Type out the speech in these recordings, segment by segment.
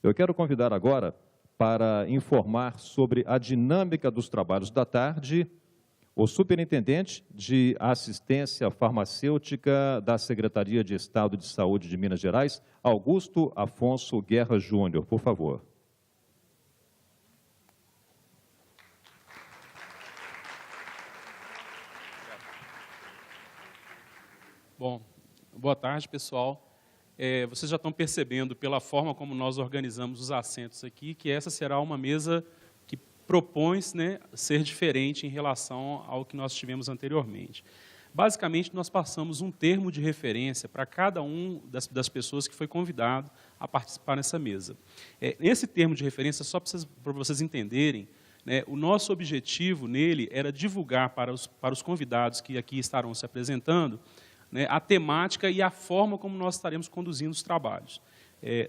Eu quero convidar agora para informar sobre a dinâmica dos trabalhos da tarde o superintendente de assistência farmacêutica da Secretaria de Estado de Saúde de Minas Gerais, Augusto Afonso Guerra Júnior, por favor. Bom, boa tarde, pessoal. Vocês já estão percebendo, pela forma como nós organizamos os assentos aqui, que essa será uma mesa que propõe-se, né, ser diferente em relação ao que nós tivemos anteriormente. Basicamente, nós passamos um termo de referência para cada um das pessoas que foi convidado a participar nessa mesa. Esse termo de referência, só para vocês entenderem, né, o nosso objetivo nele era divulgar para os convidados que aqui estarão se apresentando, né, a temática e a forma como nós estaremos conduzindo os trabalhos.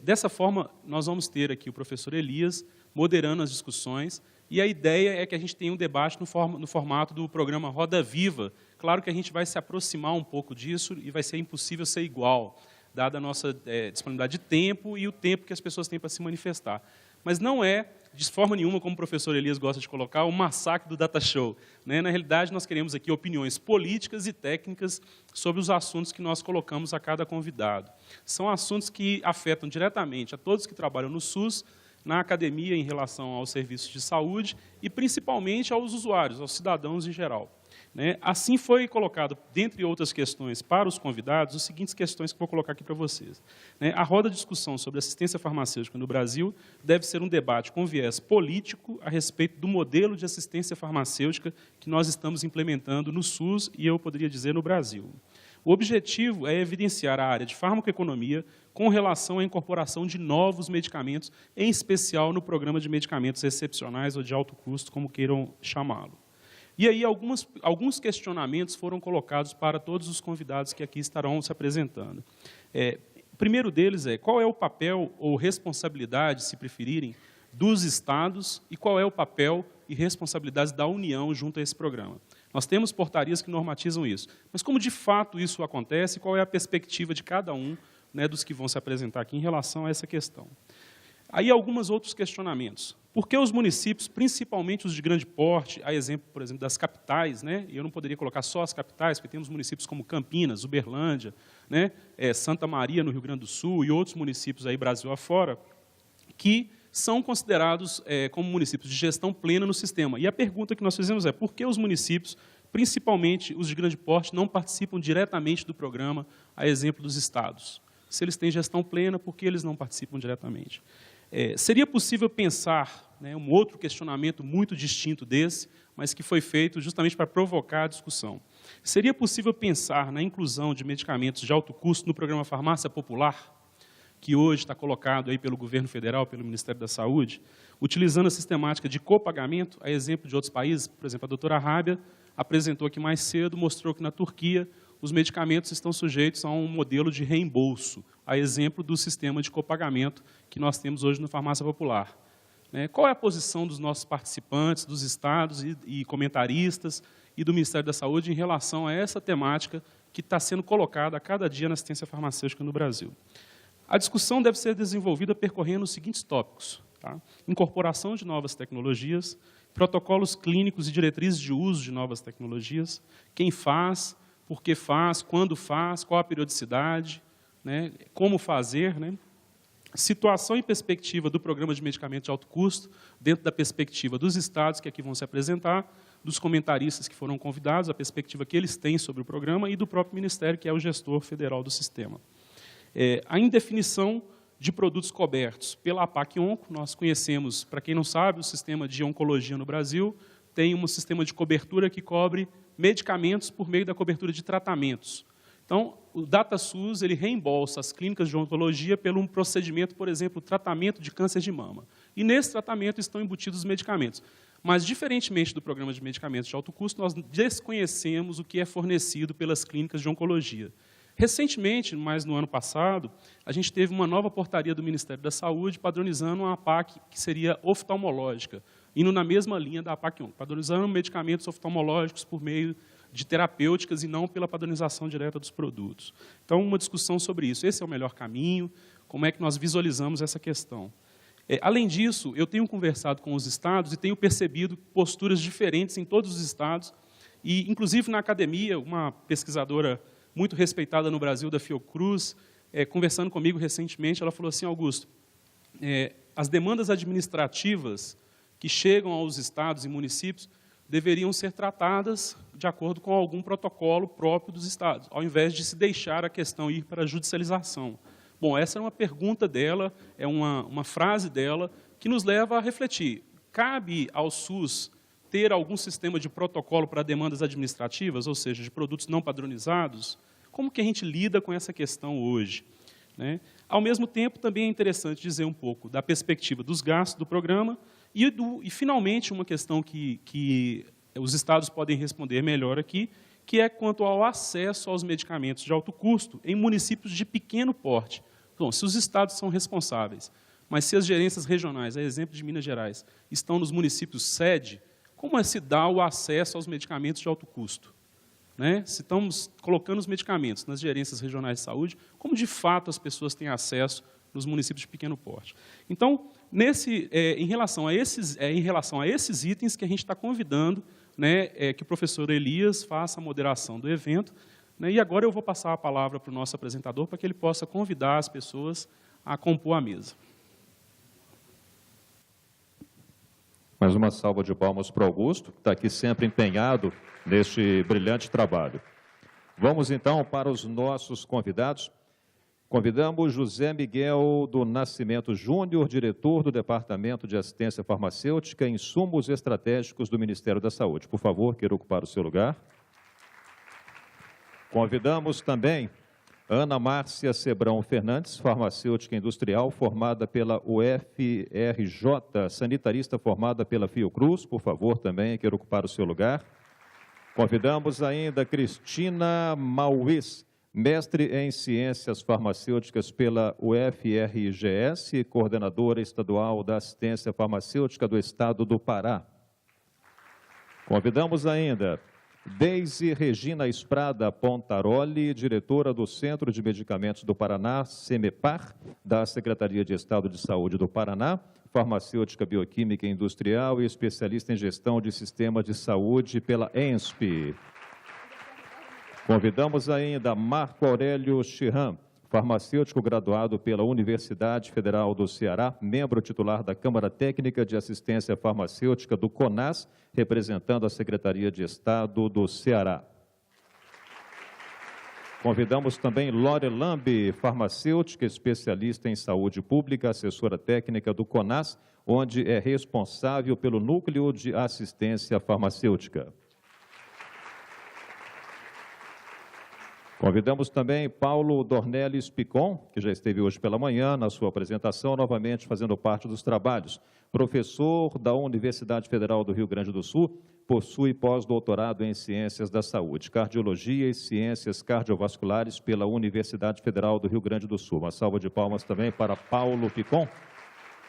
Dessa forma, nós vamos ter aqui o professor Elias moderando as discussões, e a ideia é que a gente tenha um debate no formato do programa Roda Viva. Claro que a gente vai se aproximar um pouco disso e vai ser impossível ser igual, dada a nossa disponibilidade de tempo e o tempo que as pessoas têm para se manifestar. Mas não é, de forma nenhuma, como o professor Elias gosta de colocar, o massacre do data show, né? Na realidade, nós queremos aqui opiniões políticas e técnicas sobre os assuntos que nós colocamos a cada convidado. São assuntos que afetam diretamente a todos que trabalham no SUS, na academia em relação aos serviços de saúde e, principalmente, aos usuários, aos cidadãos em geral. Assim foi colocado, dentre outras questões, para os convidados, as seguintes questões que vou colocar aqui para vocês. A roda de discussão sobre assistência farmacêutica no Brasil deve ser um debate com viés político a respeito do modelo de assistência farmacêutica que nós estamos implementando no SUS e, eu poderia dizer, no Brasil. O objetivo é evidenciar a área de farmacoeconomia com relação à incorporação de novos medicamentos, em especial no programa de medicamentos excepcionais ou de alto custo, como queiram chamá-lo. E aí alguns questionamentos foram colocados para todos os convidados que aqui estarão se apresentando. O primeiro deles é: qual é o papel ou responsabilidade, se preferirem, dos estados e qual é o papel e responsabilidade da União junto a esse programa? Nós temos portarias que normatizam isso, mas como de fato isso acontece, qual é a perspectiva de cada um, né, dos que vão se apresentar aqui em relação a essa questão? Aí alguns outros questionamentos. Por que os municípios, principalmente os de grande porte, a exemplo, por exemplo, das capitais, né, e eu não poderia colocar só as capitais, porque temos municípios como Campinas, Uberlândia, né, Santa Maria, no Rio Grande do Sul, e outros municípios aí Brasil afora, que são considerados como municípios de gestão plena no sistema. E a pergunta que nós fizemos é: por que os municípios, principalmente os de grande porte, não participam diretamente do programa, a exemplo dos estados? Se eles têm gestão plena, por que eles não participam diretamente? Seria possível pensar, né, um outro questionamento muito distinto desse, mas que foi feito justamente para provocar a discussão. Seria possível pensar na inclusão de medicamentos de alto custo no programa Farmácia Popular, que hoje está colocado aí pelo governo federal, pelo Ministério da Saúde, utilizando a sistemática de copagamento, a exemplo de outros países? Por exemplo, a doutora Rábia apresentou aqui mais cedo, mostrou que na Turquia os medicamentos estão sujeitos a um modelo de reembolso, a exemplo do sistema de copagamento que nós temos hoje no Farmácia Popular. Qual é a posição dos nossos participantes, dos estados e comentaristas e do Ministério da Saúde em relação a essa temática que está sendo colocada a cada dia na assistência farmacêutica no Brasil? A discussão deve ser desenvolvida percorrendo os seguintes tópicos: tá? Incorporação de novas tecnologias, protocolos clínicos e diretrizes de uso de novas tecnologias, quem faz, por que faz, quando faz, qual a periodicidade, né, como fazer, né? Situação e perspectiva do programa de medicamentos de alto custo, dentro da perspectiva dos estados que aqui vão se apresentar, dos comentaristas que foram convidados, a perspectiva que eles têm sobre o programa e do próprio Ministério, que é o gestor federal do sistema. A indefinição de produtos cobertos pela APAC Onco. Nós conhecemos, para quem não sabe, o sistema de oncologia no Brasil tem um sistema de cobertura que cobre medicamentos por meio da cobertura de tratamentos. Então, o DataSUS ele reembolsa as clínicas de oncologia pelo um procedimento, por exemplo, tratamento de câncer de mama. E nesse tratamento estão embutidos os medicamentos. Mas, diferentemente do programa de medicamentos de alto custo, nós desconhecemos o que é fornecido pelas clínicas de oncologia. Recentemente, mais no ano passado, a gente teve uma nova portaria do Ministério da Saúde padronizando uma APAC que seria oftalmológica, indo na mesma linha da APAC 1, padronizando medicamentos oftalmológicos por meio de terapêuticas e não pela padronização direta dos produtos. Então, uma discussão sobre isso. Esse é o melhor caminho? Como é que nós visualizamos essa questão? Além disso, eu tenho conversado com os estados e tenho percebido posturas diferentes em todos os estados, e, inclusive, na academia, uma pesquisadora muito respeitada no Brasil, da Fiocruz, conversando comigo recentemente, ela falou assim: Augusto, as demandas administrativas que chegam aos estados e municípios deveriam ser tratadas de acordo com algum protocolo próprio dos estados, ao invés de se deixar a questão ir para a judicialização. Bom, essa é uma pergunta dela, é uma frase dela, que nos leva a refletir. Cabe ao SUS ter algum sistema de protocolo para demandas administrativas, ou seja, de produtos não padronizados? Como que a gente lida com essa questão hoje, né? Ao mesmo tempo, também é interessante dizer um pouco da perspectiva dos gastos do programa e finalmente, uma questão que os estados podem responder melhor aqui, que é quanto ao acesso aos medicamentos de alto custo em municípios de pequeno porte. Bom, se os estados são responsáveis, mas se as gerências regionais, a exemplo de Minas Gerais, estão nos municípios sede, como se dá o acesso aos medicamentos de alto custo? Né? Se estamos colocando os medicamentos nas gerências regionais de saúde, como de fato as pessoas têm acesso nos municípios de pequeno porte? Então, em relação a esses itens que a gente está convidando, né, que o professor Elias faça a moderação do evento, né, e agora eu vou passar a palavra para o nosso apresentador para que ele possa convidar as pessoas a compor a mesa. Mais uma salva de palmas para o Augusto, que está aqui sempre empenhado neste brilhante trabalho. Vamos, então, para os nossos convidados. Convidamos José Miguel do Nascimento Júnior, diretor do Departamento de Assistência Farmacêutica e Insumos Estratégicos do Ministério da Saúde. Por favor, queira ocupar o seu lugar. Convidamos também Ana Márcia Sebrão Fernandes, farmacêutica industrial, formada pela UFRJ, sanitarista formada pela Fiocruz. Por favor, também queira ocupar o seu lugar. Convidamos ainda Cristina Mauís, mestre em Ciências Farmacêuticas pela UFRGS, coordenadora estadual da Assistência Farmacêutica do Estado do Pará. Convidamos ainda Deise Regina Esprada Pontaroli, diretora do Centro de Medicamentos do Paraná, CEMEPAR, da Secretaria de Estado de Saúde do Paraná, farmacêutica bioquímica industrial e especialista em gestão de sistema de saúde pela ENSP. Convidamos ainda Marco Aurélio Chirram, farmacêutico graduado pela Universidade Federal do Ceará, membro titular da Câmara Técnica de Assistência Farmacêutica do CONAS, representando a Secretaria de Estado do Ceará. Convidamos também Lore Lambe, farmacêutica, especialista em saúde pública, assessora técnica do CONAS, onde é responsável pelo Núcleo de Assistência Farmacêutica. Convidamos também Paulo Dornelles Picon, que já esteve hoje pela manhã na sua apresentação, novamente fazendo parte dos trabalhos. Professor da Universidade Federal do Rio Grande do Sul, possui pós-doutorado em Ciências da Saúde, Cardiologia e Ciências Cardiovasculares pela Universidade Federal do Rio Grande do Sul. Uma salva de palmas também para Paulo Picon.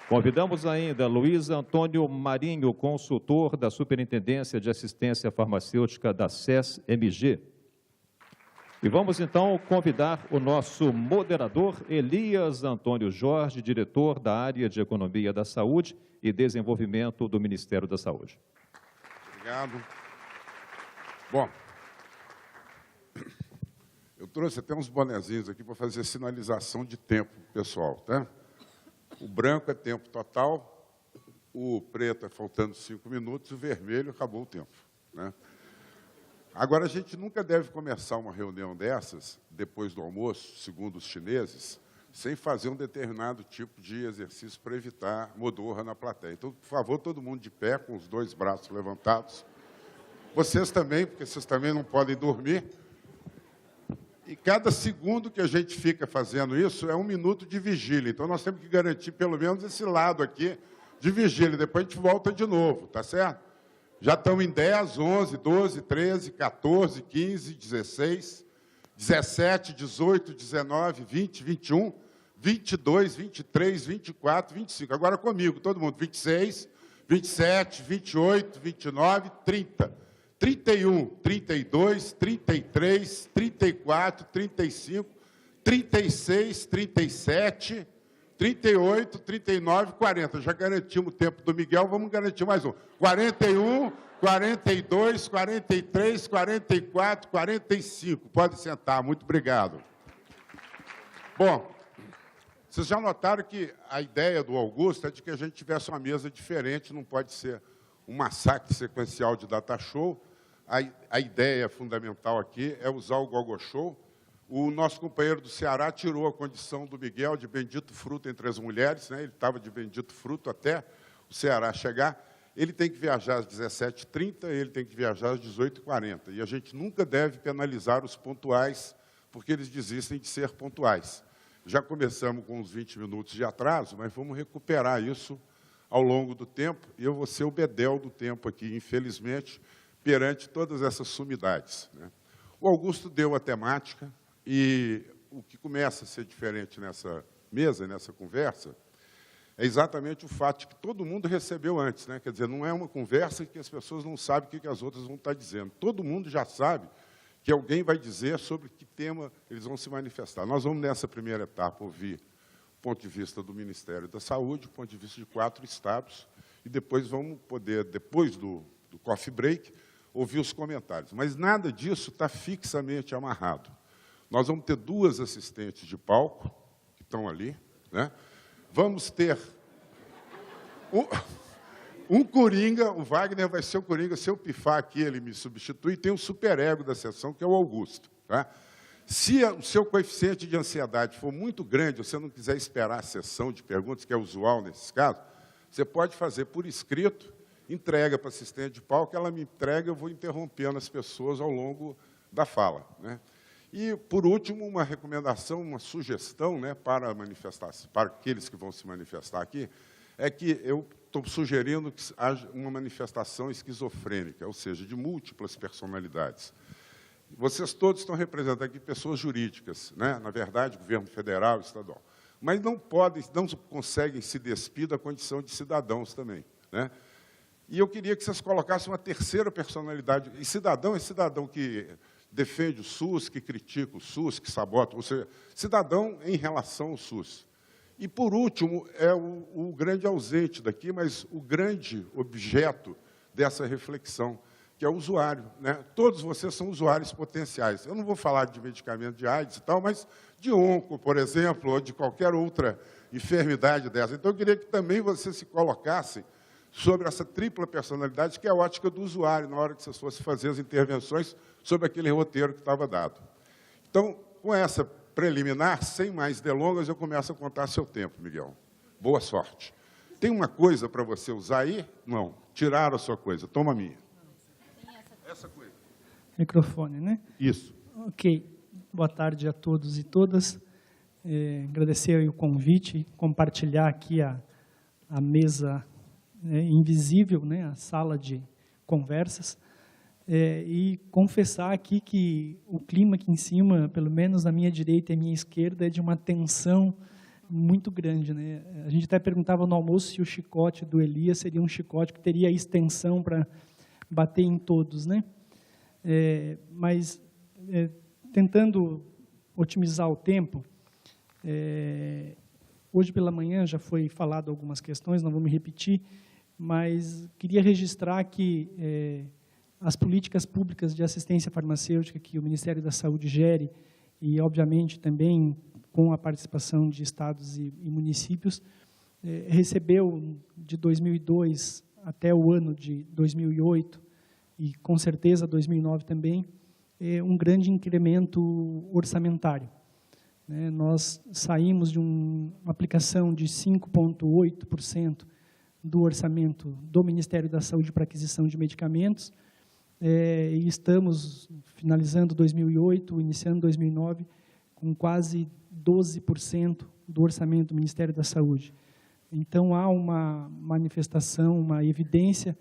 Convidamos ainda Luiz Antônio Marinho, consultor da Superintendência de Assistência Farmacêutica da SES-MG. E vamos, então, convidar o nosso moderador, Elias Antônio Jorge, diretor da área de Economia da Saúde e Desenvolvimento do Ministério da Saúde. Obrigado. Bom, eu trouxe até uns bonezinhos aqui para fazer sinalização de tempo, pessoal, tá? O branco é tempo total, o preto é faltando 5 minutos, o vermelho acabou o tempo, né? Agora, a gente nunca deve começar uma reunião dessas, depois do almoço, segundo os chineses, sem fazer um determinado tipo de exercício para evitar modorra na plateia. Então, por favor, todo mundo de pé, com os 2 braços levantados. Vocês também, porque vocês também não podem dormir. E cada segundo que a gente fica fazendo isso é 1 minuto de vigília. Então, nós temos que garantir pelo menos esse lado aqui de vigília. Depois a gente volta de novo, tá certo? Já estamos em 10, 11, 12, 13, 14, 15, 16, 17, 18, 19, 20, 21, 22, 23, 24, 25. Agora comigo, todo mundo. 26, 27, 28, 29, 30, 31, 32, 33, 34, 35, 36, 37, 38, 39, 40. Já garantimos o tempo do Miguel, vamos garantir mais um. 41, 42, 43, 44, 45. Pode sentar, muito obrigado. Bom, vocês já notaram que a ideia do Augusto é de que a gente tivesse uma mesa diferente, não pode ser um massacre sequencial de data show. A ideia fundamental aqui é usar o Gogo Show. O nosso companheiro do Ceará tirou a condição do Miguel de bendito fruto entre as mulheres, né? Ele estava de bendito fruto até o Ceará chegar. Ele tem que viajar às 17h30, ele tem que viajar às 18h40. E a gente nunca deve penalizar os pontuais, porque eles desistem de ser pontuais. Já começamos com uns 20 minutos de atraso, mas vamos recuperar isso ao longo do tempo, e eu vou ser o bedel do tempo aqui, infelizmente, perante todas essas sumidades, né? O Augusto deu a temática, e o que começa a ser diferente nessa mesa, nessa conversa, é exatamente o fato de que todo mundo recebeu antes, né? Quer dizer, não é uma conversa que as pessoas não sabem o que as outras vão estar dizendo. Todo mundo já sabe que alguém vai dizer sobre que tema eles vão se manifestar. Nós vamos, nessa primeira etapa, ouvir o ponto de vista do Ministério da Saúde, o ponto de vista de 4 estados, e depois vamos poder, depois do coffee break, ouvir os comentários. Mas nada disso está fixamente amarrado. Nós vamos ter 2 assistentes de palco, que estão ali, né? Vamos ter um coringa, o Wagner vai ser o coringa, se eu pifar aqui, ele me substitui, e tem um superego da sessão, que é o Augusto, tá? Se o seu coeficiente de ansiedade for muito grande, você não quiser esperar a sessão de perguntas, que é usual nesses casos, você pode fazer por escrito, entrega para a assistente de palco, ela me entrega, eu vou interrompendo as pessoas ao longo da fala, né? E, por último, uma recomendação, uma sugestão, né, para aqueles que vão se manifestar aqui, é que eu estou sugerindo que haja uma manifestação esquizofrênica, ou seja, de múltiplas personalidades. Vocês todos estão representando aqui pessoas jurídicas, né, na verdade, governo federal, estadual, mas não conseguem se despir da condição de cidadãos também, né? E eu queria que vocês colocassem uma terceira personalidade. E cidadão é cidadão que defende o SUS, que critica o SUS, que sabota, ou seja, cidadão em relação ao SUS. E, por último, é o grande ausente daqui, mas o grande objeto dessa reflexão, que é o usuário, né? Todos vocês são usuários potenciais. Eu não vou falar de medicamento de AIDS e tal, mas de onco, por exemplo, ou de qualquer outra enfermidade dessa. Então, eu queria que também vocês se colocassem sobre essa tripla personalidade, que é a ótica do usuário, na hora que vocês fossem fazer as intervenções sobre aquele roteiro que estava dado. Então, com essa preliminar, sem mais delongas, eu começo a contar seu tempo, Miguel. Boa sorte. Tem uma coisa para você usar aí? Não. Tiraram a sua coisa. Toma a minha. Essa coisa. Microfone, né? Isso. Ok. Boa tarde a todos e todas. Agradecer aí o convite, compartilhar aqui a mesa invisível, né, a sala de conversas, e confessar aqui que o clima aqui em cima, pelo menos à minha direita e à minha esquerda, é de uma tensão muito grande, né? A gente até perguntava no almoço se o chicote do Elias seria um chicote que teria extensão para bater em todos, né? Mas tentando otimizar o tempo, hoje pela manhã já foi falado algumas questões, não vou me repetir, mas queria registrar que as políticas públicas de assistência farmacêutica que o Ministério da Saúde gere, e, obviamente, também com a participação de estados e municípios, recebeu, de 2002 até o ano de 2008, e, com certeza, 2009 também, um grande incremento orçamentário. Nós saímos de uma aplicação de 5,8% do orçamento do Ministério da Saúde para aquisição de medicamentos, e estamos finalizando 2008, iniciando 2009, com quase 12% do orçamento do Ministério da Saúde. Então, há uma manifestação, uma evidência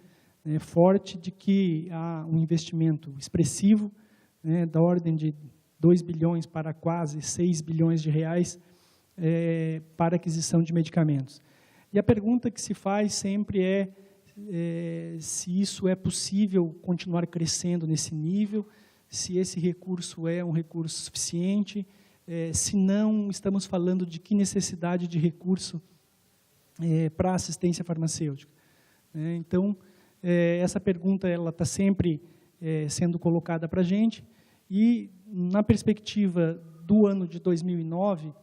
forte de que há um investimento expressivo, da ordem de 2 bilhões para quase 6 bilhões de reais para aquisição de medicamentos. E a pergunta que se faz sempre é se isso é possível continuar crescendo nesse nível, se esse recurso é um recurso suficiente, se não estamos falando de que necessidade de recurso para a assistência farmacêutica. Então, essa pergunta está sempre sendo colocada para a gente, e na perspectiva do ano de 2009,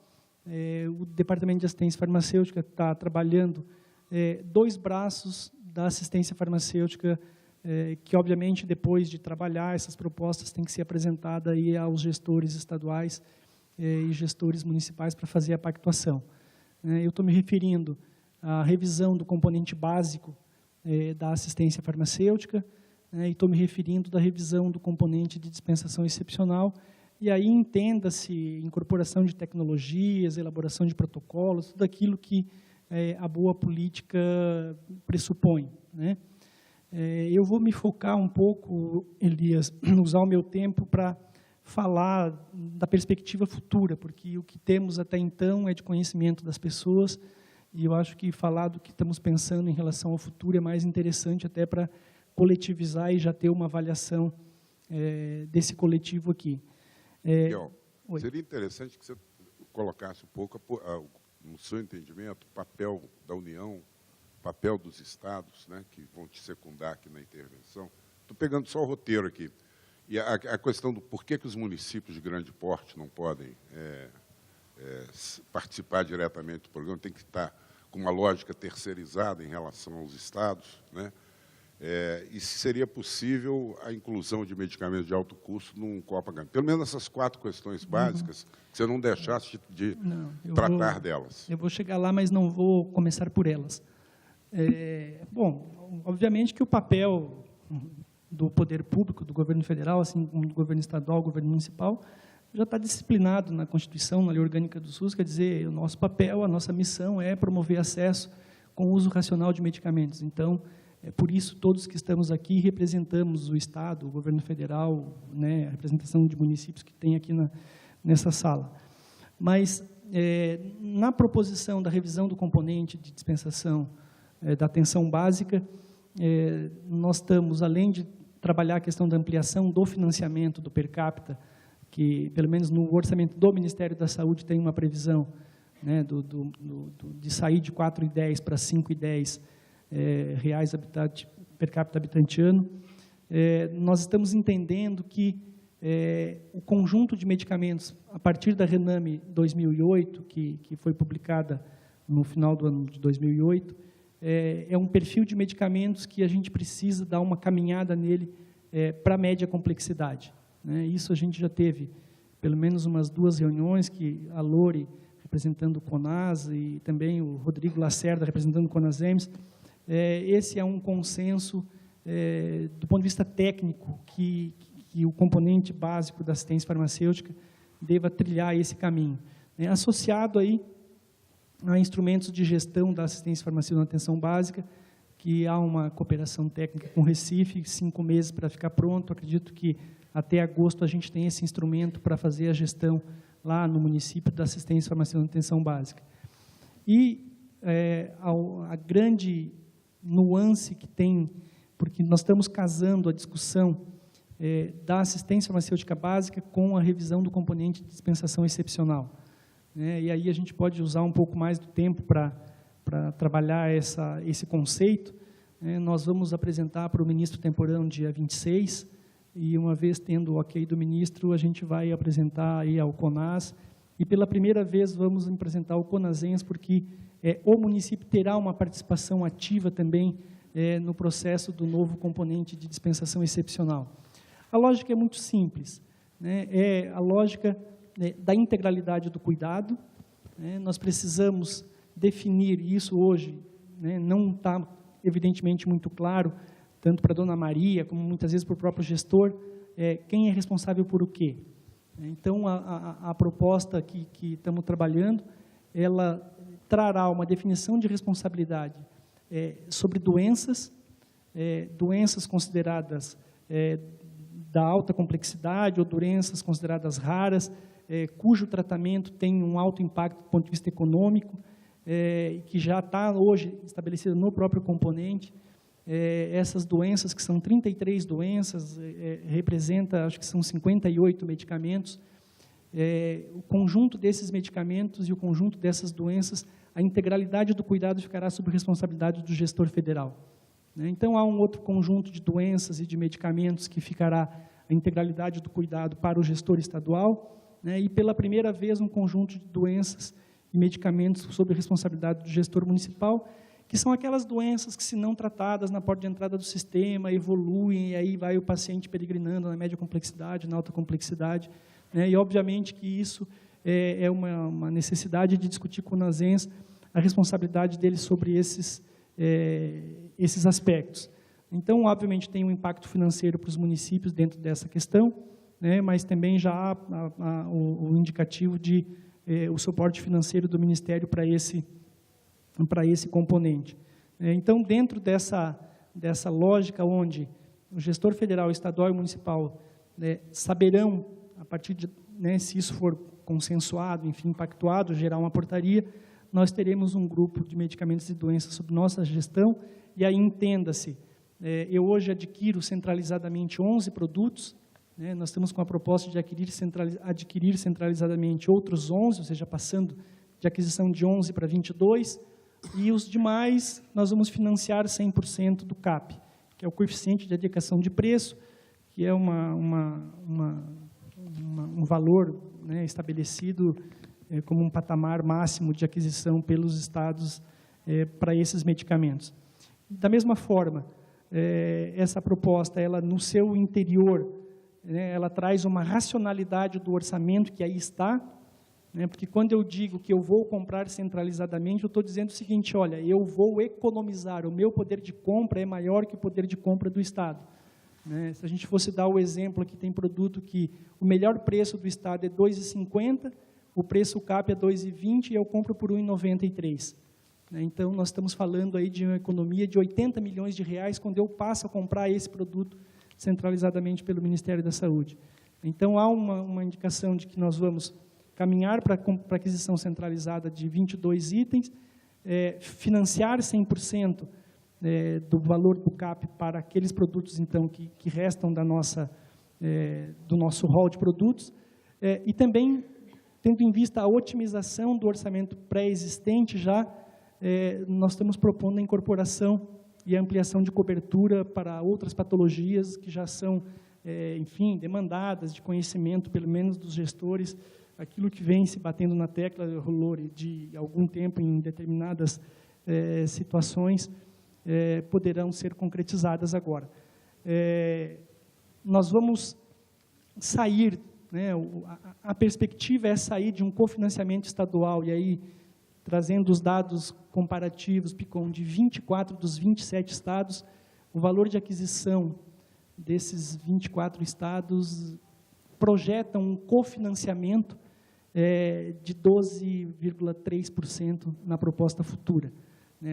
o Departamento de Assistência Farmacêutica está trabalhando 2 braços da assistência farmacêutica, que, obviamente, depois de trabalhar essas propostas, tem que ser apresentada aí aos gestores estaduais e gestores municipais para fazer a pactuação. Eu estou me referindo à revisão do componente básico da assistência farmacêutica, e estou me referindo da revisão do componente de dispensação excepcional, e aí entenda-se incorporação de tecnologias, elaboração de protocolos, tudo aquilo que a boa política pressupõe. Eu vou me focar um pouco, Elias, usar o meu tempo para falar da perspectiva futura, porque o que temos até então é de conhecimento das pessoas, e eu acho que falar do que estamos pensando em relação ao futuro é mais interessante até para coletivizar e já ter uma avaliação desse coletivo aqui. Miguel, seria interessante que você colocasse um pouco, no seu entendimento, o papel da União, o papel dos estados, né, que vão te secundar aqui na intervenção. Estou pegando só o roteiro aqui. E a questão do porquê que os municípios de grande porte não podem participar diretamente do programa, tem que estar com uma lógica terceirizada em relação aos estados, né? E se seria possível a inclusão de medicamentos de alto custo num Copagam. Pelo menos essas 4 questões básicas, que você não deixasse de tratar delas. Eu vou chegar lá, mas não vou começar por elas. Bom, obviamente que o papel do poder público, do governo federal, assim como do governo estadual, do governo municipal, já está disciplinado na Constituição, na Lei Orgânica do SUS, quer dizer, o nosso papel, a nossa missão é promover acesso com o uso racional de medicamentos. Então, por isso, todos que estamos aqui representamos o Estado, o governo federal, né, a representação de municípios que tem aqui nessa sala. Mas, na proposição da revisão do componente de dispensação da atenção básica, nós estamos, além de trabalhar a questão da ampliação do financiamento do per capita, que, pelo menos no orçamento do Ministério da Saúde, tem uma previsão, né, de sair de 4,10 para 5,10 reais per capita habitante ano. Nós estamos entendendo que o conjunto de medicamentos, a partir da RENAME 2008, que foi publicada no final do ano de 2008, é um perfil de medicamentos que a gente precisa dar uma caminhada nele para a média complexidade. Isso a gente já teve pelo menos umas 2 reuniões, que a Lore, representando o CONAS, e também o Rodrigo Lacerda, representando o CONASEMS. Esse é um consenso, do ponto de vista técnico, que o componente básico da assistência farmacêutica deva trilhar esse caminho. Associado aí a instrumentos de gestão da assistência farmacêutica na atenção básica, que há uma cooperação técnica com o Recife, 5 meses para ficar pronto. Acredito que até agosto a gente tem esse instrumento para fazer a gestão lá no município da assistência farmacêutica na atenção básica. E a grande nuance que tem, porque nós estamos casando a discussão da assistência farmacêutica básica com a revisão do componente de dispensação excepcional. E aí a gente pode usar um pouco mais do tempo para trabalhar esse conceito. Nós vamos apresentar para o ministro temporão dia 26, e uma vez tendo o ok do ministro, a gente vai apresentar aí ao CONAS, e pela primeira vez vamos apresentar ao CONASENS, porque o município terá uma participação ativa também no processo do novo componente de dispensação excepcional. A lógica é muito simples, é a lógica da integralidade do cuidado. Nós precisamos definir isso hoje, não está evidentemente muito claro, tanto para a dona Maria, como muitas vezes para o próprio gestor, quem é responsável por o quê. Então, a proposta que estamos trabalhando, ela trará uma definição de responsabilidade sobre doenças consideradas da alta complexidade ou doenças consideradas raras, cujo tratamento tem um alto impacto do ponto de vista econômico, que já está hoje estabelecido no próprio componente. Essas doenças, que são 33 doenças, representa, acho que são 58 medicamentos, o conjunto desses medicamentos e o conjunto dessas doenças, a integralidade do cuidado ficará sob responsabilidade do gestor federal. Então, há um outro conjunto de doenças e de medicamentos que ficará a integralidade do cuidado para o gestor estadual, e, pela primeira vez, um conjunto de doenças e medicamentos sob responsabilidade do gestor municipal, que são aquelas doenças que, se não tratadas na porta de entrada do sistema, evoluem, e aí vai o paciente peregrinando na média complexidade, na alta complexidade, e, obviamente, que isso é uma necessidade de discutir com o NASENS a responsabilidade deles sobre esses aspectos. Então, obviamente, tem um impacto financeiro para os municípios dentro dessa questão, mas também já há o indicativo de o suporte financeiro do Ministério para esse componente. Então, dentro dessa lógica onde o gestor federal, estadual e municipal saberão, a partir de, se isso for consensuado, enfim, pactuado, gerar uma portaria, nós teremos um grupo de medicamentos e doenças sob nossa gestão, e aí entenda-se, eu hoje adquiro centralizadamente 11 produtos, nós estamos com a proposta de adquirir centralizadamente outros 11, ou seja, passando de aquisição de 11 para 22, e os demais nós vamos financiar 100% do CAP, que é o coeficiente de adequação de preço, que é um valor estabelecido como um patamar máximo de aquisição pelos estados para esses medicamentos. Da mesma forma, essa proposta, ela no seu interior, ela traz uma racionalidade do orçamento que aí está, porque quando eu digo que eu vou comprar centralizadamente, eu estou dizendo o seguinte, olha, eu vou economizar, o meu poder de compra é maior que o poder de compra do Estado. Se a gente fosse dar o exemplo aqui, tem produto que o melhor preço do Estado é R$ 2,50, o preço CAP é R$ 2,20 e eu compro por R$ 1,93. Então, nós estamos falando aí de uma economia de R$ 80 milhões quando eu passo a comprar esse produto centralizadamente pelo Ministério da Saúde. Então, há uma indicação de que nós vamos caminhar para a aquisição centralizada de 22 itens, financiar 100% do valor do CAP para aqueles produtos, então, que restam do nosso rol de produtos, e também, tendo em vista a otimização do orçamento pré-existente, nós estamos propondo a incorporação e a ampliação de cobertura para outras patologias que já são, enfim, demandadas de conhecimento, pelo menos dos gestores, aquilo que vem se batendo na tecla, Rolore, de algum tempo em determinadas situações, poderão ser concretizadas agora. Nós vamos sair, a perspectiva é sair de um cofinanciamento estadual, e aí, trazendo os dados comparativos, PICOM, de 24 dos 27 estados, o valor de aquisição desses 24 estados projeta um cofinanciamento de 12,3% na proposta futura.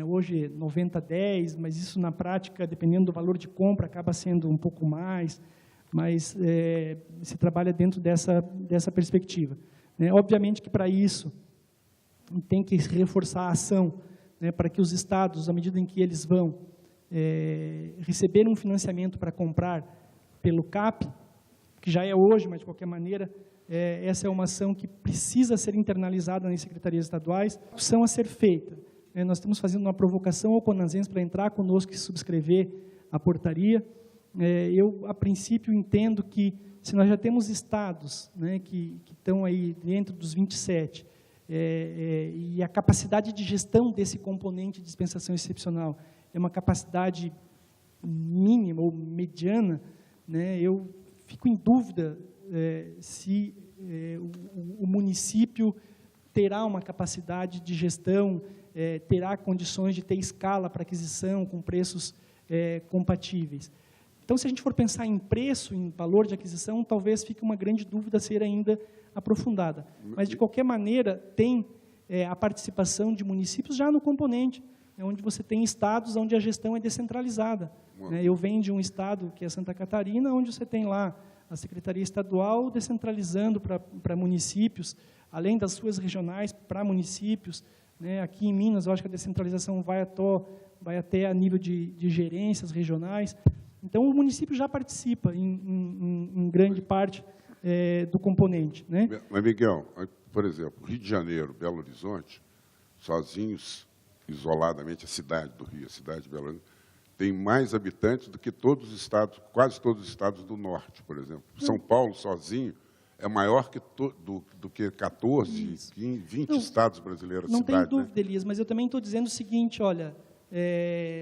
Hoje, 90-10, mas isso na prática, dependendo do valor de compra, acaba sendo um pouco mais, mas se trabalha dentro dessa perspectiva. Obviamente que, para isso, tem que reforçar a ação, para que os estados, à medida em que eles vão receber um financiamento para comprar pelo CAP, que já é hoje, mas de qualquer maneira, essa é uma ação que precisa ser internalizada nas secretarias estaduais, ação a ser feita. Nós estamos fazendo uma provocação ao CONASENS para entrar conosco e subscrever a portaria. Eu, a princípio, entendo que, se nós já temos estados que estão aí dentro dos 27, e a capacidade de gestão desse componente de dispensação excepcional é uma capacidade mínima ou mediana, eu fico em dúvida se o município terá uma capacidade de gestão, terá condições de ter escala para aquisição com preços compatíveis. Então, se a gente for pensar em preço, em valor de aquisição, talvez fique uma grande dúvida a ser ainda aprofundada. Mas, de qualquer maneira, tem a participação de municípios já no componente, onde você tem estados onde a gestão é descentralizada. Eu venho de um estado, que é Santa Catarina, onde você tem lá a Secretaria Estadual descentralizando para municípios, além das suas regionais, para municípios. Aqui em Minas, eu acho que a descentralização vai até a nível de gerências regionais. Então, o município já participa, em grande parte, do componente, né? Mas, Miguel, por exemplo, Rio de Janeiro, Belo Horizonte, sozinhos, isoladamente, a cidade do Rio, a cidade de Belo Horizonte, tem mais habitantes do que todos os estados, quase todos os estados do norte, por exemplo. São Paulo, sozinho, é maior que do que 14, 15, 20 estados brasileiros. Não cidade, tenho dúvida, Elias, mas eu também estou dizendo o seguinte, olha,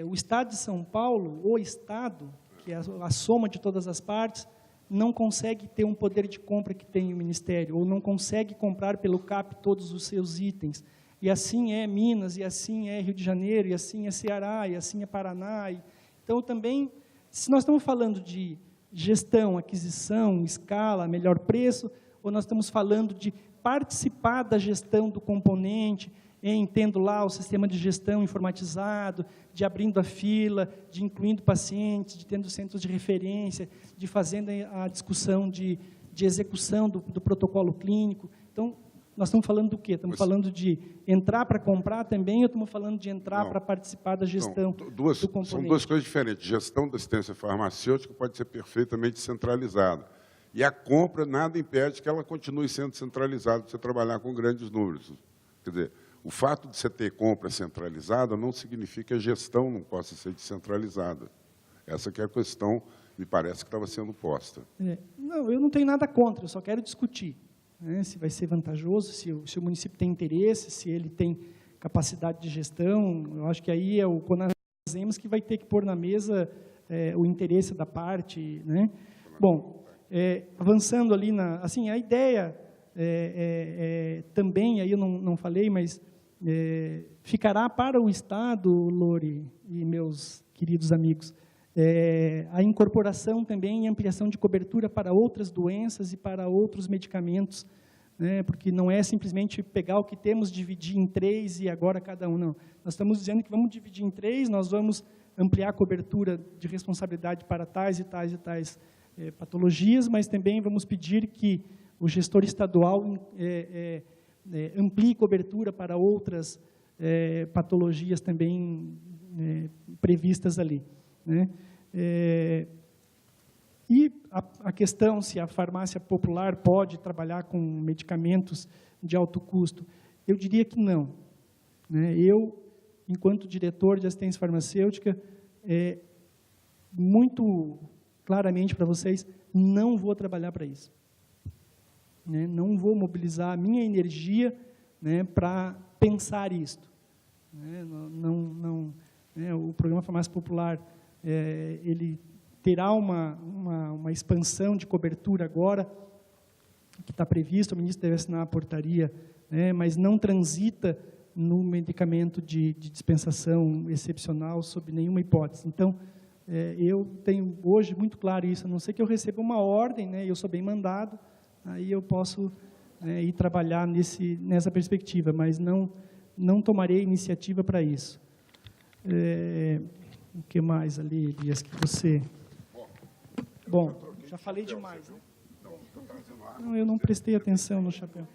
o Estado de São Paulo, o Estado, que é a soma de todas as partes, não consegue ter um poder de compra que tem o Ministério, ou não consegue comprar pelo CAP todos os seus itens. E assim é Minas, e assim é Rio de Janeiro, e assim é Ceará, e assim é Paraná. Então, também, se nós estamos falando de gestão, aquisição, escala, melhor preço, ou nós estamos falando de participar da gestão do componente, tendo lá o sistema de gestão informatizado, de abrindo a fila, de incluindo pacientes, de tendo centros de referência, de fazendo a discussão de execução do protocolo clínico. Então, nós estamos falando do quê? Estamos falando de entrar para comprar também, ou estamos falando de entrar para participar da gestão do componente? São duas coisas diferentes. Gestão da assistência farmacêutica pode ser perfeitamente centralizada. E a compra, nada impede que ela continue sendo centralizada, para você trabalhar com grandes números. Quer dizer, o fato de você ter compra centralizada não significa que a gestão não possa ser descentralizada. Essa que é a questão, me parece, que estava sendo posta. Não, eu não tenho nada contra, eu só quero discutir. Se vai ser vantajoso, se o município tem interesse, se ele tem capacidade de gestão. Eu acho que aí é o CONASEMS que vai ter que pôr na mesa o interesse da parte, né? Bom, avançando ali assim, a ideia também, aí eu não falei, mas ficará para o Estado, Lori e meus queridos amigos, a incorporação também e ampliação de cobertura para outras doenças e para outros medicamentos, né, porque não é simplesmente pegar o que temos, dividir em 3 e agora cada um, não. Nós estamos dizendo que vamos dividir em 3, nós vamos ampliar a cobertura de responsabilidade para tais e tais e tais patologias, mas também vamos pedir que o gestor estadual amplie cobertura para outras patologias também previstas ali, né? E a questão se a farmácia popular pode trabalhar com medicamentos de alto custo, eu diria que não, né? Eu, enquanto diretor de assistência farmacêutica, muito claramente para vocês, não vou trabalhar para isso, né? Não vou mobilizar a minha energia, né, para pensar isto, né? O programa Farmácia Popular, ele terá uma expansão de cobertura agora, que está previsto, o ministro deve assinar a portaria, né, mas não transita no medicamento de dispensação excepcional sob nenhuma hipótese. Então, eu tenho hoje muito claro isso, a não ser que eu receba uma ordem, né, eu sou bem mandado, aí eu posso ir trabalhar nessa perspectiva, mas não tomarei iniciativa para isso. O que mais ali, Elias, que você... Bom, já falei demais, né? Não, eu não prestei atenção no chapéu.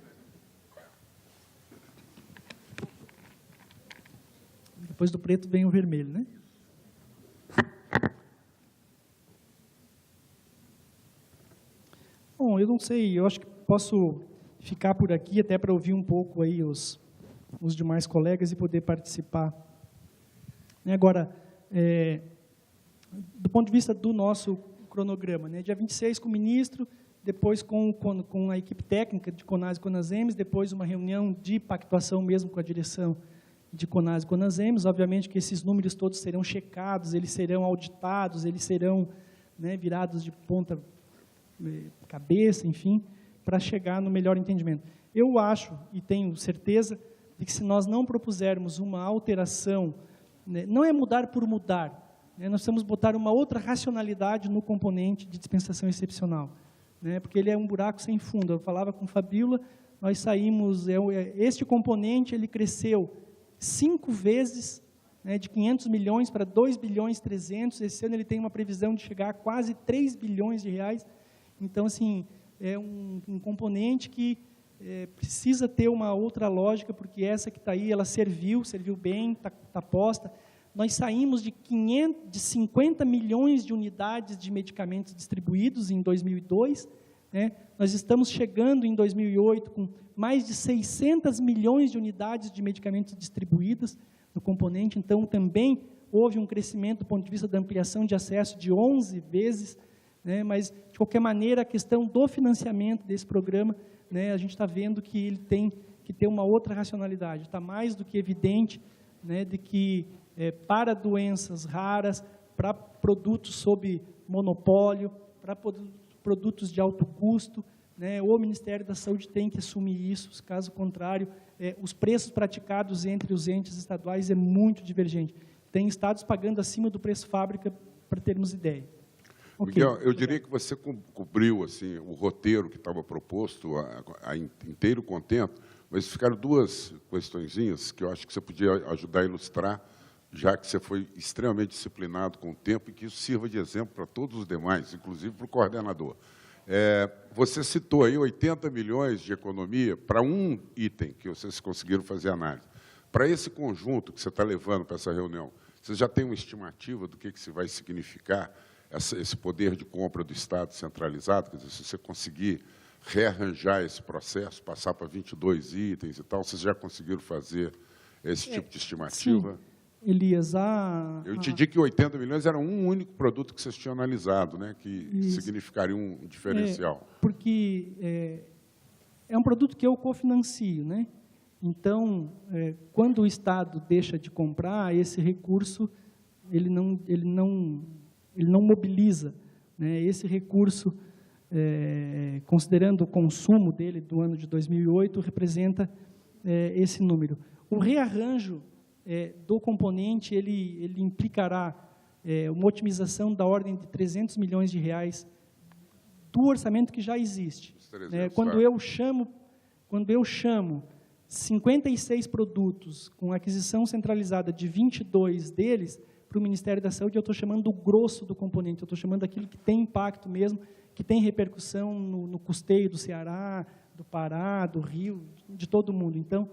Depois do preto vem o vermelho, né? Bom, eu não sei, eu acho que posso ficar por aqui até para ouvir um pouco aí os demais colegas e poder participar. Agora, do ponto de vista do nosso cronograma, né, dia 26 com o ministro, depois com a equipe técnica de CONAS e CONASEMS, depois uma reunião de pactuação mesmo com a direção de CONAS e CONASEMS. Obviamente que esses números todos serão checados, eles serão auditados, eles serão, né, virados de ponta cabeça, enfim, para chegar no melhor entendimento. Eu acho e tenho certeza de que se nós não propusermos uma alteração, né, não é mudar por mudar, né, nós precisamos botar uma outra racionalidade no componente de dispensação excepcional, né, porque ele é um buraco sem fundo. Eu falava com Fabíola, nós saímos, este componente ele cresceu 5 vezes, né, de 500 milhões para 2 bilhões 300, esse ano ele tem uma previsão de chegar a quase 3 bilhões de reais, então, assim, é um componente que precisa ter uma outra lógica, porque essa que está aí, ela serviu bem, está posta. Nós saímos de 50 milhões de unidades de medicamentos distribuídos em 2002 né? Nós estamos chegando em 2008 com mais de 600 milhões de unidades de medicamentos distribuídas no componente, então também houve um crescimento do ponto de vista da ampliação de acesso de 11 vezes, né? Mas, de qualquer maneira, a questão do financiamento desse programa, né, a gente está vendo que ele tem que ter uma outra racionalidade. Está mais do que evidente, né, de que para doenças raras, para produtos sob monopólio, para produtos de alto custo, né, o Ministério da Saúde tem que assumir isso, caso contrário, os preços praticados entre os entes estaduais é muito divergente. Tem estados pagando acima do preço fábrica, para termos ideia. Okay. Miguel, eu diria que você cobriu assim, o roteiro que estava proposto, inteiro contento, mas ficaram duas questõezinhas que eu acho que você podia ajudar a ilustrar, já que você foi extremamente disciplinado com o tempo e que isso sirva de exemplo para todos os demais, inclusive para o coordenador. Você citou aí 80 milhões de economia para um item que vocês conseguiram fazer análise. Para esse conjunto que você está levando para essa reunião, você já tem uma estimativa do que vai significar esse poder de compra do Estado centralizado? Quer dizer, se você conseguir rearranjar esse processo, passar para 22 itens e tal, vocês já conseguiram fazer esse tipo de estimativa? Sim, Elias, eu entendi que 80 milhões era um único produto que vocês tinham analisado, né, que isso significaria um diferencial. Porque é um produto que eu cofinancio, né? Então, quando o Estado deixa de comprar, esse recurso ele não mobiliza, né? Esse recurso, considerando o consumo dele do ano de 2008, representa esse número. O rearranjo do componente, ele implicará uma otimização da ordem de 300 milhões de reais do orçamento que já existe. Quando eu chamo 56 produtos com aquisição centralizada de 22 deles para o Ministério da Saúde, eu estou chamando o grosso do componente, eu estou chamando aquilo que tem impacto mesmo, que tem repercussão no custeio do Ceará, do Pará, do Rio, de todo mundo. Então,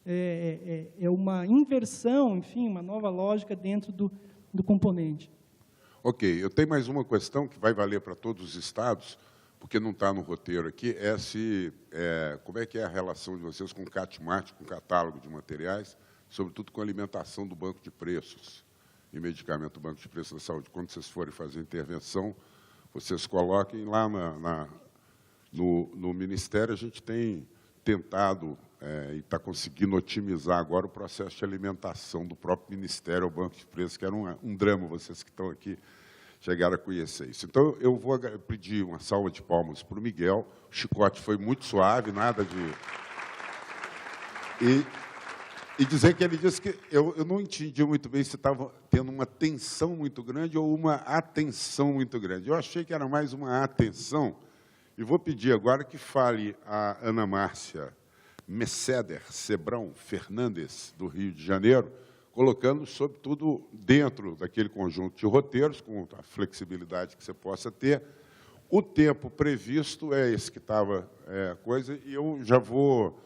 é uma inversão, enfim, uma nova lógica dentro do componente. Ok, eu tenho mais uma questão que vai valer para todos os estados, porque não está no roteiro aqui, como é que é a relação de vocês com o CATMAT, com o catálogo de materiais, sobretudo com a alimentação do banco de preços e medicamento do banco de preços da saúde. Quando vocês forem fazer intervenção, vocês coloquem lá no Ministério, a gente tem tentado e está conseguindo otimizar agora o processo de alimentação do próprio Ministério ao banco de preços, que era um drama, vocês que estão aqui chegaram a conhecer isso. Então, eu vou pedir uma salva de palmas para o Miguel. O chicote foi muito suave, nada de... E dizer que ele disse que eu não entendi muito bem se estava tendo uma tensão muito grande ou uma atenção muito grande. Eu achei que era mais uma atenção. E vou pedir agora que fale a Ana Márcia Messeder Sebrão Fernandes, do Rio de Janeiro, colocando, sobretudo, dentro daquele conjunto de roteiros, com a flexibilidade que você possa ter. O tempo previsto é esse que estava coisa, e eu já vou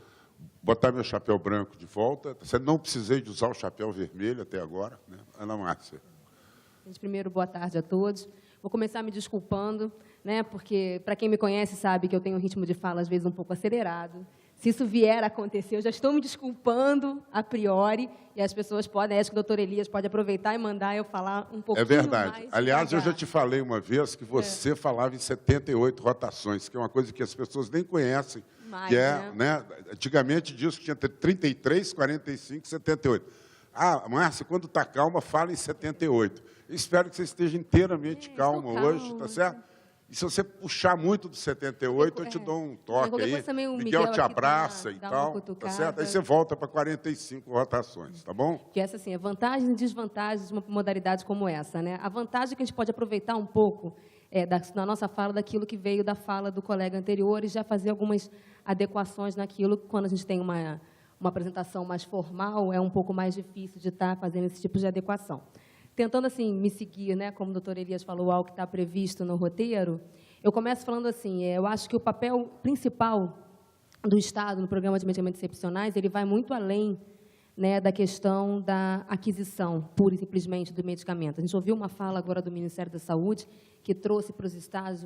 botar meu chapéu branco de volta. Você não precisei de usar o chapéu vermelho até agora, né? Ana Márcia. Primeiro, boa tarde a todos. Vou começar me desculpando, né, porque, para quem me conhece, sabe que eu tenho um ritmo de fala, às vezes, um pouco acelerado. Se isso vier a acontecer, eu já estou me desculpando a priori, e as pessoas podem, acho que o doutor Elias pode aproveitar e mandar eu falar um pouquinho mais. É verdade. Aliás, devagar. Eu já te falei uma vez que você falava em 78 rotações, que é uma coisa que as pessoas nem conhecem, mais, que né? Antigamente disso tinha 33, 45, 78. Ah, Márcia, quando está calma, fala em 78. Eu espero que você esteja inteiramente calma hoje, tá certo? E se você puxar muito do 78, eu te dou um toque aí. O Miguel te abraça e tal, tá certo? Aí você volta para 45 rotações, tá bom? Que essa, assim, é vantagens e desvantagens de uma modalidade como essa, né? A vantagem é que a gente pode aproveitar um pouco na nossa fala daquilo que veio da fala do colega anterior e já fazer algumas adequações naquilo. Quando a gente tem uma apresentação mais formal, é um pouco mais difícil de estar fazendo esse tipo de adequação. Tentando, assim, me seguir, né, como o doutor Elias falou, algo que está previsto no roteiro, eu começo falando assim, eu acho que o papel principal do Estado no programa de medicamentos excepcionais, ele vai muito além né, da questão da aquisição, pura e simplesmente, do medicamento. A gente ouviu uma fala agora do Ministério da Saúde, que trouxe para os estados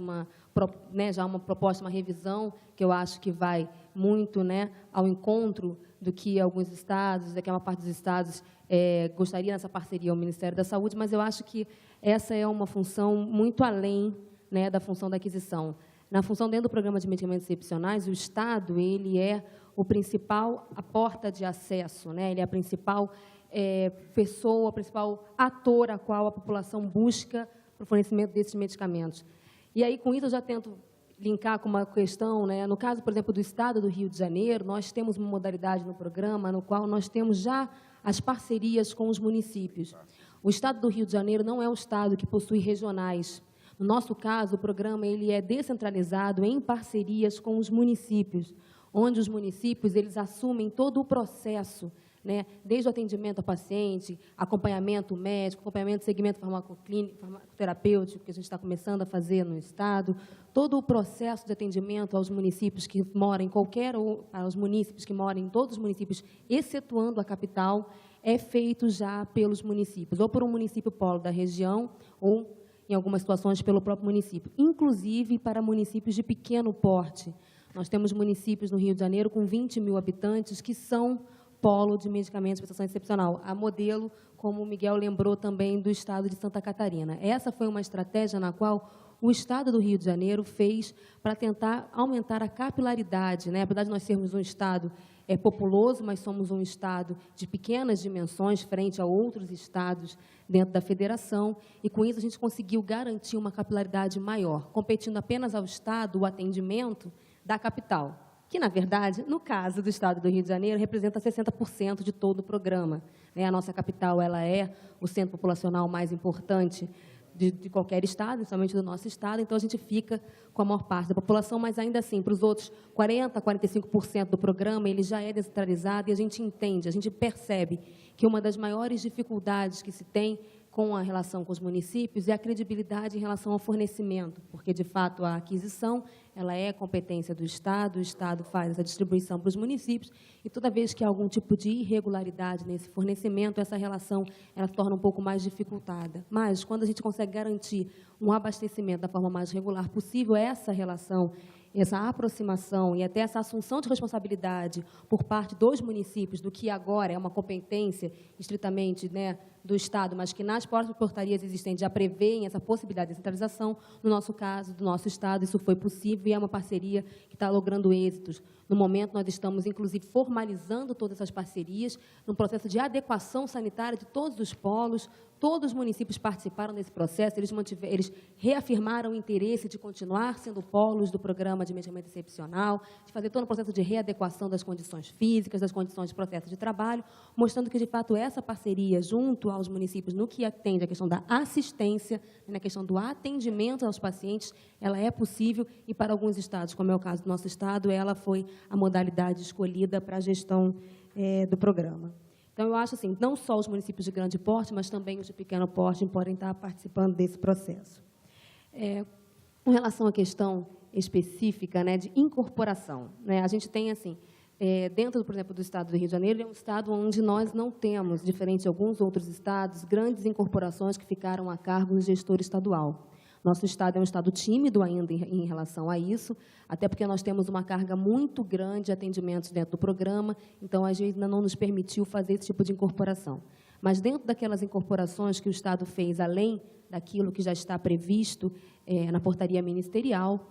já uma proposta, uma revisão, que eu acho que vai muito, né, ao encontro do que alguns estados, daqui a uma parte dos estados gostaria nessa parceria ao Ministério da Saúde, mas eu acho que essa é uma função muito além, né, da função da aquisição. Na função dentro do programa de medicamentos excepcionais, o Estado ele é a porta de acesso, né? Ele é a principal pessoa, a principal ator a qual a população busca para o fornecimento desses medicamentos. E aí, com isso, eu já tento linkar com uma questão, né? No caso, por exemplo, do Estado do Rio de Janeiro, nós temos uma modalidade no programa no qual nós temos já as parcerias com os municípios. O Estado do Rio de Janeiro não é um Estado que possui regionais. No nosso caso, o programa ele é descentralizado em parcerias com os municípios, onde os municípios eles assumem todo o processo, né, desde o atendimento ao paciente, acompanhamento médico, acompanhamento de segmento farmacoterapêutico, que a gente está começando a fazer no Estado, todo o processo de atendimento aos municípios que moram em aos munícipes que moram em todos os municípios, excetuando a capital, é feito já pelos municípios, ou por um município polo da região, ou, em algumas situações, pelo próprio município, inclusive para municípios de pequeno porte. Nós temos municípios no Rio de Janeiro com 20 mil habitantes que são polo de medicamentos de prestação excepcional, a modelo, como o Miguel lembrou também, do estado de Santa Catarina. Essa foi uma estratégia na qual o Estado do Rio de Janeiro fez para tentar aumentar a capilaridade, né? Apesar de nós sermos um Estado populoso, mas somos um Estado de pequenas dimensões frente a outros estados dentro da federação, e com isso a gente conseguiu garantir uma capilaridade maior, competindo apenas ao Estado o atendimento da capital, que, na verdade, no caso do Estado do Rio de Janeiro, representa 60% de todo o programa. A nossa capital ela é o centro populacional mais importante de qualquer estado, principalmente do nosso estado, então a gente fica com a maior parte da população, mas ainda assim, para os outros 40%, 45% do programa, ele já é descentralizado e a gente entende, a gente percebe que uma das maiores dificuldades que se tem com a relação com os municípios é a credibilidade em relação ao fornecimento, porque, de fato, a aquisição ela é competência do Estado, o Estado faz essa distribuição para os municípios, e toda vez que há algum tipo de irregularidade nesse fornecimento, essa relação ela se torna um pouco mais dificultada. Mas, quando a gente consegue garantir um abastecimento da forma mais regular possível, essa relação, essa aproximação e até essa assunção de responsabilidade por parte dos municípios, do que agora é uma competência estritamente, né, do Estado, mas que nas próprias portarias existentes já prevêem essa possibilidade de descentralização, no nosso caso, do nosso Estado, isso foi possível e é uma parceria que está logrando êxitos. No momento, nós estamos, inclusive, formalizando todas essas parcerias, num processo de adequação sanitária de todos os polos, todos os municípios participaram desse processo, eles reafirmaram o interesse de continuar sendo polos do programa de medicamento excepcional, de fazer todo o processo de readequação das condições físicas, das condições de processo de trabalho, mostrando que, de fato, essa parceria junto aos municípios, no que atende à questão da assistência, na questão do atendimento aos pacientes, ela é possível e, para alguns estados, como é o caso do nosso estado, ela foi a modalidade escolhida para a gestão do programa. Então, eu acho assim, não só os municípios de grande porte, mas também os de pequeno porte podem estar participando desse processo. Com relação à questão específica, né, de incorporação, né, a gente tem, assim, dentro, por exemplo, do Estado do Rio de Janeiro, é um estado onde nós não temos, diferente de alguns outros estados, grandes incorporações que ficaram a cargo do gestor estadual. Nosso estado é um estado tímido ainda em relação a isso, até porque nós temos uma carga muito grande de atendimentos dentro do programa, então a gente ainda não nos permitiu fazer esse tipo de incorporação. Mas dentro daquelas incorporações que o Estado fez, além daquilo que já está previsto na portaria ministerial,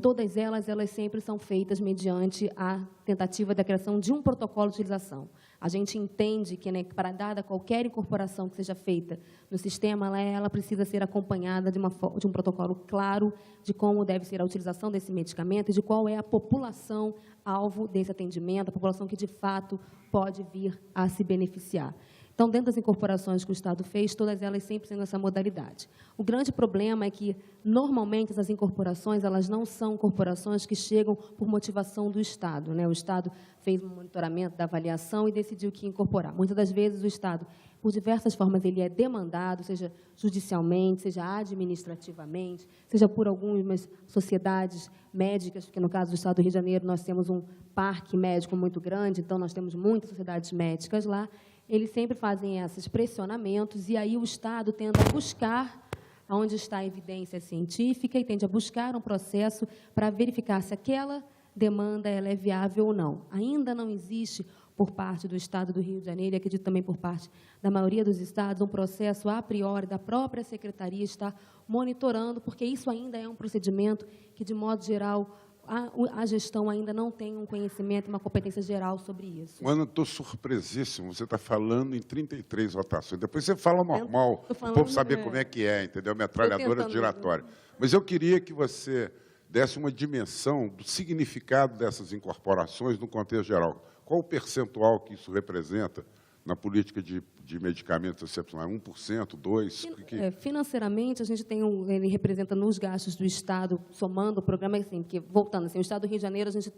todas elas sempre são feitas mediante a tentativa da criação de um protocolo de utilização. A gente entende que, né, para dada qualquer incorporação que seja feita no sistema, ela precisa ser acompanhada de um protocolo claro de como deve ser a utilização desse medicamento e de qual é a população alvo desse atendimento, a população que, de fato, pode vir a se beneficiar. Então, dentro das incorporações que o Estado fez, todas elas sempre sendo essa modalidade. O grande problema é que, normalmente, essas incorporações, elas não são incorporações que chegam por motivação do Estado, né? O Estado fez um monitoramento da avaliação e decidiu que ia incorporar. Muitas das vezes, o Estado, por diversas formas, ele é demandado, seja judicialmente, seja administrativamente, seja por algumas sociedades médicas, porque, no caso do Estado do Rio de Janeiro, nós temos um parque médico muito grande, então, nós temos muitas sociedades médicas lá. Eles sempre fazem esses pressionamentos e aí o Estado tende a buscar onde está a evidência científica e tende a buscar um processo para verificar se aquela demanda ela é viável ou não. Ainda não existe, por parte do Estado do Rio de Janeiro, e acredito também por parte da maioria dos estados, um processo a priori da própria Secretaria estar monitorando, porque isso ainda é um procedimento que, de modo geral, a gestão ainda não tem um conhecimento, uma competência geral sobre isso. Ana, estou surpresíssimo. Você está falando em 33 votações. Depois você fala normal, o povo saber como é que é, entendeu? Metralhadora giratória. Mas eu queria que você desse uma dimensão do significado dessas incorporações no contexto geral. Qual o percentual que isso representa na política de medicamentos excepcionais? 1%, 2%? Financeiramente, a gente tem ele representa nos gastos do Estado, somando o programa, assim, porque, voltando, assim, o Estado do Rio de Janeiro, a gente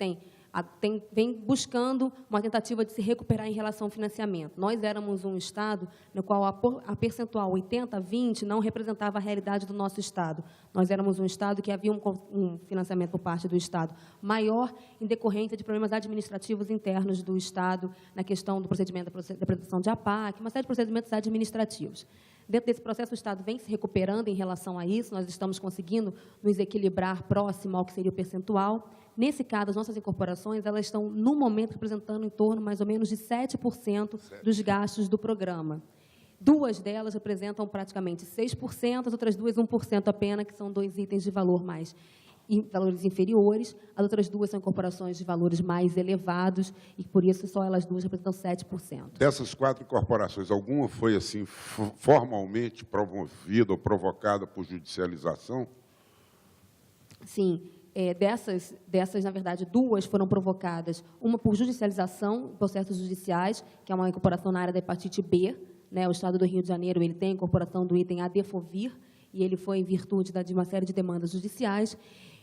vem buscando uma tentativa de se recuperar em relação ao financiamento. Nós éramos um Estado no qual a percentual 80-20 não representava a realidade do nosso Estado. Nós éramos um Estado que havia um financiamento por parte do Estado maior em decorrência de problemas administrativos internos do Estado, na questão do procedimento da apresentação de APAC, uma série de procedimentos administrativos. Dentro desse processo, o Estado vem se recuperando em relação a isso, nós estamos conseguindo nos equilibrar próximo ao que seria o percentual. Nesse caso, as nossas incorporações, elas estão, no momento, representando em torno, mais ou menos, de 7% dos gastos do programa. 2 delas representam praticamente 6%, as outras 2, 1% apenas, que são 2 itens de valores inferiores. As outras 2 são incorporações de valores mais elevados e, por isso, só elas 2 representam 7%. Dessas 4 incorporações, alguma foi assim formalmente promovida ou provocada por judicialização? Sim. Dessas, na verdade, 2 foram provocadas, uma por judicialização, processos judiciais, que é uma incorporação na área da hepatite B, né? O Estado do Rio de Janeiro ele tem a incorporação do item Adefovir, e ele foi em virtude de uma série de demandas judiciais.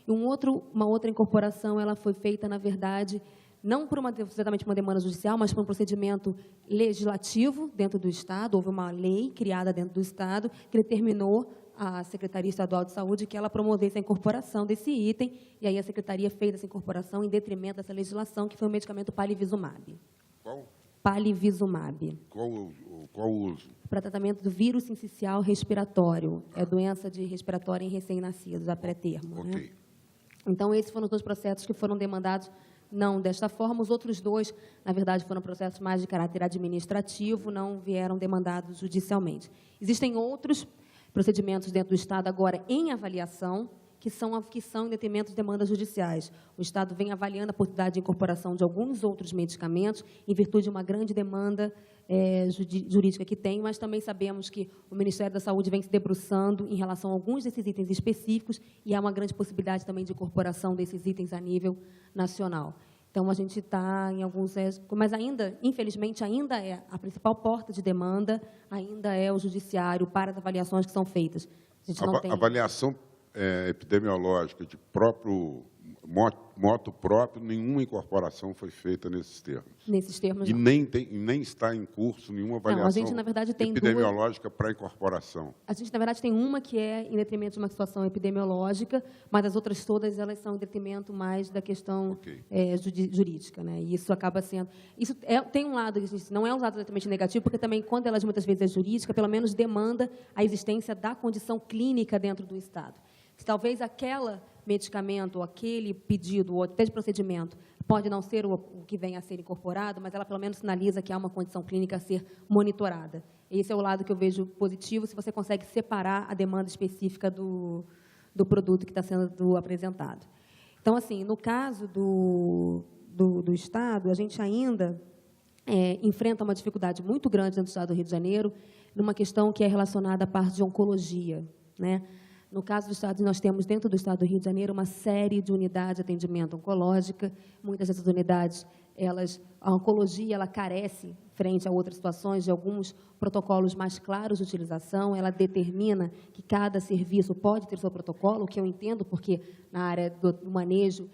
E uma outra incorporação ela foi feita, na verdade, não por exatamente uma demanda judicial, mas por um procedimento legislativo dentro do Estado. Houve uma lei criada dentro do Estado que determinou à Secretaria Estadual de Saúde que ela promovesse a incorporação desse item, e aí a Secretaria fez essa incorporação em detrimento dessa legislação, que foi o medicamento Palivizumab. Qual? Palivizumab. Qual o uso? Para tratamento do vírus sincicial respiratório. É doença respiratória em recém-nascidos, a pré-termo. Ok. Né? Então, esses foram os 2 processos que foram demandados, não desta forma. Os outros 2, na verdade, foram processos mais de caráter administrativo, não vieram demandados judicialmente. Existem outros procedimentos dentro do Estado agora em avaliação, que são em detrimento de demandas judiciais. O Estado vem avaliando a possibilidade de incorporação de alguns outros medicamentos, em virtude de uma grande demanda jurídica que tem, mas também sabemos que o Ministério da Saúde vem se debruçando em relação a alguns desses itens específicos, e há uma grande possibilidade também de incorporação desses itens a nível nacional. Então, a gente está em alguns... Mas ainda, infelizmente, ainda é a principal porta de demanda, ainda é o judiciário para as avaliações que são feitas. A gente não tem... Avaliação epidemiológica de moto próprio, nenhuma incorporação foi feita nesses termos. Nesses termos, e não. nem está em curso nenhuma avaliação a gente, na verdade, tem epidemiológica para incorporação. A gente, na verdade, tem uma que é em detrimento de uma situação epidemiológica, mas as outras todas elas são em detrimento mais da questão jurídica. Né? E isso acaba sendo... Isso tem um lado, não é um lado exatamente negativo, porque também, quando elas muitas vezes é jurídica, pelo menos demanda a existência da condição clínica dentro do Estado. Se talvez aquele medicamento, ou aquele pedido, ou até de procedimento, pode não ser o que venha a ser incorporado, mas ela pelo menos sinaliza que há uma condição clínica a ser monitorada. Esse é o lado que eu vejo positivo, se você consegue separar a demanda específica do produto que está sendo apresentado. Então, assim, no caso do Estado, a gente ainda enfrenta uma dificuldade muito grande dentro do Estado do Rio de Janeiro, numa questão que é relacionada à parte de oncologia, né? No caso do Estado, nós temos dentro do Estado do Rio de Janeiro uma série de unidades de atendimento oncológica. Muitas dessas unidades a oncologia ela carece, frente a outras situações, de alguns protocolos mais claros de utilização. Ela determina que cada serviço pode ter seu protocolo, o que eu entendo, porque na área do manejo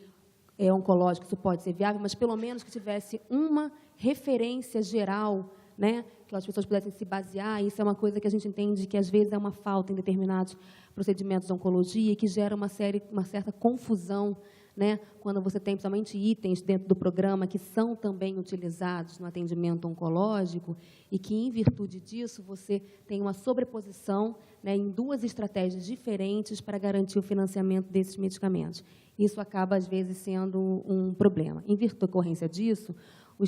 oncológico isso pode ser viável, mas pelo menos que tivesse uma referência geral, né, que as pessoas pudessem se basear. Isso é uma coisa que a gente entende que, às vezes, é uma falta em determinados procedimentos de oncologia e que gera uma certa confusão, né, quando você tem, principalmente, itens dentro do programa que são também utilizados no atendimento oncológico e que, em virtude disso, você tem uma sobreposição, né, em duas estratégias diferentes para garantir o financiamento desses medicamentos. Isso acaba, às vezes, sendo um problema. Em virtude da ocorrência disso,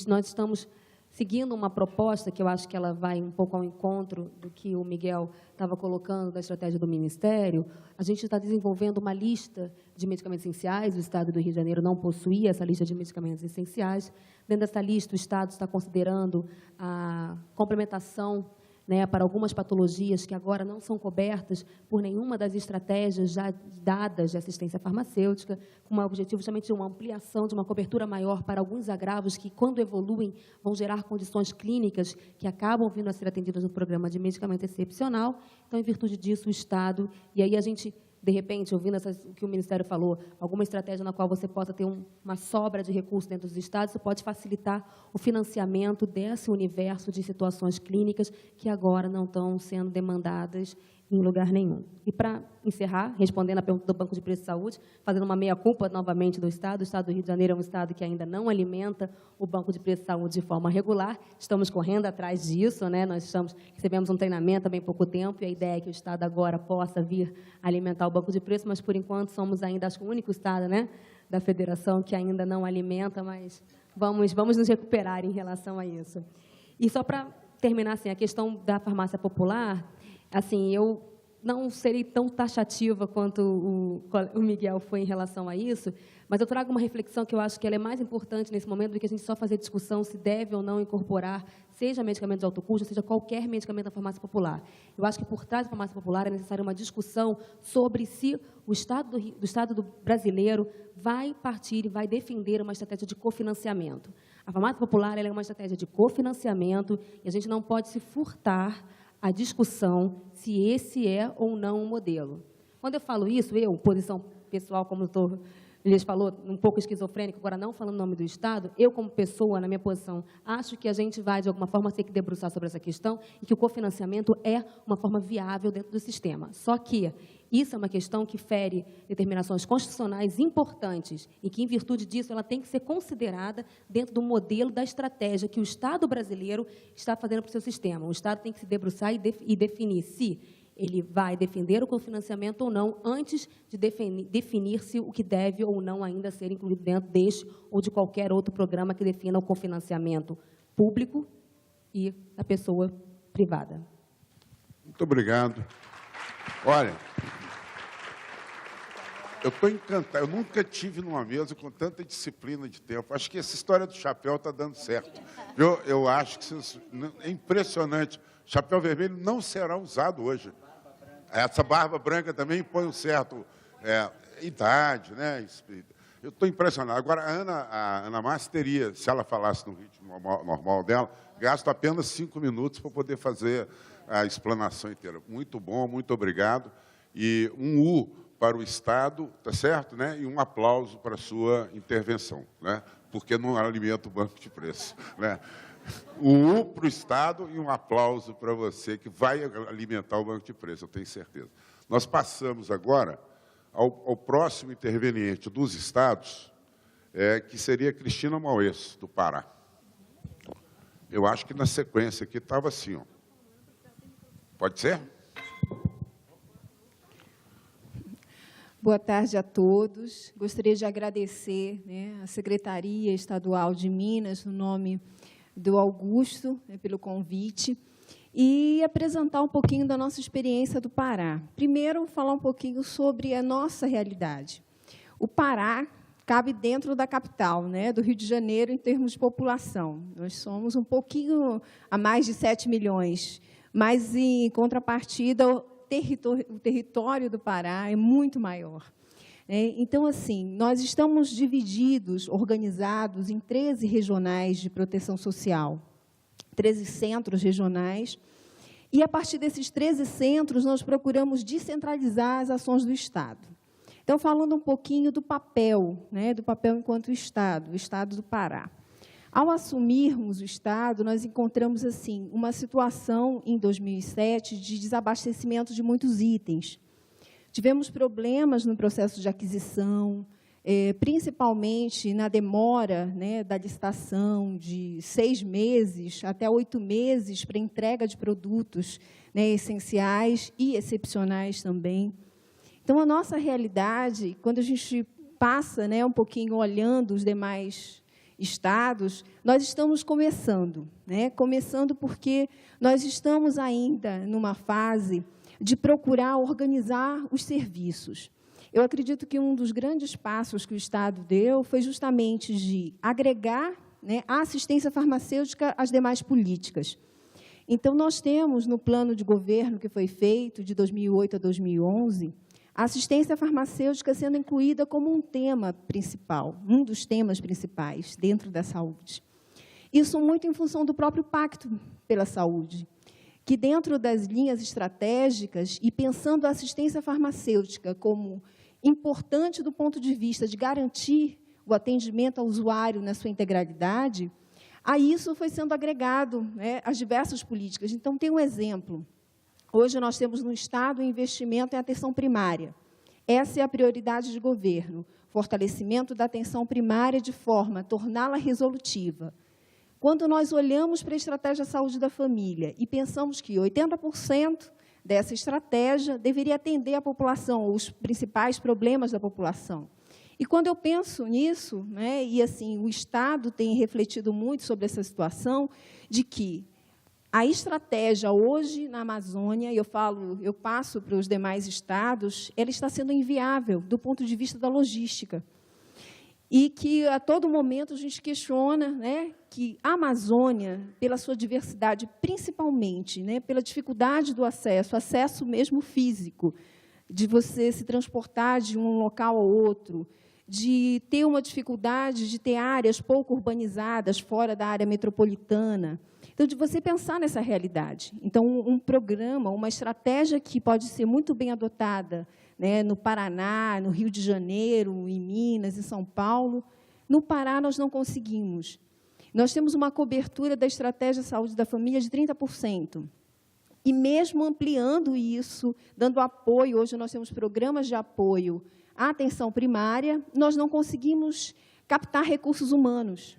nós estamos seguindo uma proposta que eu acho que ela vai um pouco ao encontro do que o Miguel estava colocando da estratégia do Ministério. A gente está desenvolvendo uma lista de medicamentos essenciais. O Estado do Rio de Janeiro não possuía essa lista de medicamentos essenciais. Dentro dessa lista, o Estado está considerando a complementação, né, para algumas patologias que agora não são cobertas por nenhuma das estratégias já dadas de assistência farmacêutica, com o objetivo justamente de uma ampliação, de uma cobertura maior para alguns agravos que, quando evoluem, vão gerar condições clínicas que acabam vindo a ser atendidas no programa de medicamento excepcional. Então, em virtude disso, o Estado, e aí a gente, de repente, ouvindo o que o Ministério falou, alguma estratégia na qual você possa ter uma sobra de recursos dentro dos estados, isso pode facilitar o financiamento desse universo de situações clínicas que agora não estão sendo demandadas em lugar nenhum. E, para encerrar, respondendo à pergunta do Banco de Preço de Saúde, fazendo uma meia-culpa novamente do Estado, o Estado do Rio de Janeiro é um Estado que ainda não alimenta o Banco de Preço de Saúde de forma regular. Estamos correndo atrás disso, né? Nós recebemos um treinamento há bem pouco tempo, e a ideia é que o Estado agora possa vir alimentar o Banco de Preço, mas, por enquanto, somos ainda, acho que, o único Estado, né, da Federação que ainda não alimenta, mas vamos nos recuperar em relação a isso. E só para terminar, assim, a questão da farmácia popular, assim, eu não serei tão taxativa quanto o Miguel foi em relação a isso, mas eu trago uma reflexão que eu acho que ela é mais importante nesse momento do que a gente só fazer discussão se deve ou não incorporar, seja medicamento de alto custo, seja qualquer medicamento da farmácia popular. Eu acho que, por trás da farmácia popular, é necessária uma discussão sobre se o Estado brasileiro vai partir e vai defender uma estratégia de cofinanciamento. A farmácia popular ela é uma estratégia de cofinanciamento e a gente não pode se furtar a discussão se esse é ou não um modelo. Quando eu falo isso, posição pessoal, como o doutor Elias falou, um pouco esquizofrênico, agora não falando o nome do Estado, eu, como pessoa, na minha posição, acho que a gente vai, de alguma forma, ter que debruçar sobre essa questão e que o cofinanciamento é uma forma viável dentro do sistema. Só que isso é uma questão que fere determinações constitucionais importantes e que, em virtude disso, ela tem que ser considerada dentro do modelo da estratégia que o Estado brasileiro está fazendo para o seu sistema. O Estado tem que se debruçar e definir se ele vai defender o cofinanciamento ou não, antes de definir-se o que deve ou não ainda ser incluído dentro deste ou de qualquer outro programa que defina o cofinanciamento público e da pessoa privada. Muito obrigado. Olha, eu estou encantado. Eu nunca tive numa mesa com tanta disciplina de tempo. Acho que essa história do chapéu está dando certo. Eu acho que é impressionante. O chapéu vermelho não será usado hoje. Essa barba branca também põe um certo idade, né? Eu estou impressionado. Agora, a Ana Márcia teria, se ela falasse no ritmo normal dela, gasto apenas 5 minutos para poder fazer a explanação inteira. Muito bom, muito obrigado. E um U para o Estado, tá certo, né? E um aplauso para a sua intervenção, né? Porque não alimenta o banco de preço, né? Um U para o Estado e um aplauso para você, que vai alimentar o banco de preço, eu tenho certeza. Nós passamos agora ao próximo interveniente dos estados, que seria Cristina Maués, do Pará. Eu acho que na sequência aqui estava assim, ó. Pode ser? Boa tarde a todos. Gostaria de agradecer, né, a Secretaria Estadual de Minas, no nome do Augusto, né, pelo convite, e apresentar um pouquinho da nossa experiência do Pará. Primeiro, falar um pouquinho sobre a nossa realidade. O Pará cabe dentro da capital, né, do Rio de Janeiro, em termos de população. Nós somos um pouquinho a mais de 7 milhões, mas, em contrapartida, o território do Pará é muito maior. Então, assim, nós estamos divididos, organizados em 13 regionais de proteção social, 13 centros regionais, e, a partir desses 13 centros, nós procuramos descentralizar as ações do Estado. Então, falando um pouquinho do papel, do papel enquanto Estado, o Estado do Pará. Ao assumirmos o Estado, nós encontramos, assim, uma situação, em 2007, de desabastecimento de muitos itens. Tivemos problemas no processo de aquisição, principalmente na demora da licitação de 6 meses até 8 meses para entrega de produtos essenciais e excepcionais também. Então, a nossa realidade, quando a gente passa um pouquinho olhando os demais estados, nós estamos começando. Começando porque nós estamos ainda numa fase de procurar organizar os serviços. Eu acredito que um dos grandes passos que o Estado deu foi justamente de agregar a assistência farmacêutica às demais políticas. Então, nós temos, no plano de governo que foi feito, de 2008 a 2011, a assistência farmacêutica sendo incluída como um tema principal, um dos temas principais dentro da saúde. Isso muito em função do próprio Pacto pela Saúde, que dentro das linhas estratégicas e pensando a assistência farmacêutica como importante do ponto de vista de garantir o atendimento ao usuário na sua integralidade, a isso foi sendo agregado às diversas políticas. Então, tem um exemplo. Hoje, nós temos no Estado o investimento em atenção primária. Essa é a prioridade de governo, fortalecimento da atenção primária de forma a torná-la resolutiva. Quando nós olhamos para a estratégia de saúde da família e pensamos que 80% dessa estratégia deveria atender a população, os principais problemas da população. E quando eu penso nisso, e assim, o Estado tem refletido muito sobre essa situação, de que a estratégia hoje na Amazônia, e eu passo para os demais estados, ela está sendo inviável do ponto de vista da logística. E que, a todo momento, a gente questiona que a Amazônia, pela sua diversidade, principalmente pela dificuldade do acesso mesmo físico, de você se transportar de um local ao outro, de ter uma dificuldade de ter áreas pouco urbanizadas fora da área metropolitana. Então, de você pensar nessa realidade. Então, um programa, uma estratégia que pode ser muito bem adotada no Paraná, no Rio de Janeiro, em Minas, em São Paulo. No Pará, nós não conseguimos. Nós temos uma cobertura da estratégia de saúde da família de 30%. E mesmo ampliando isso, dando apoio, hoje nós temos programas de apoio à atenção primária, nós não conseguimos captar recursos humanos.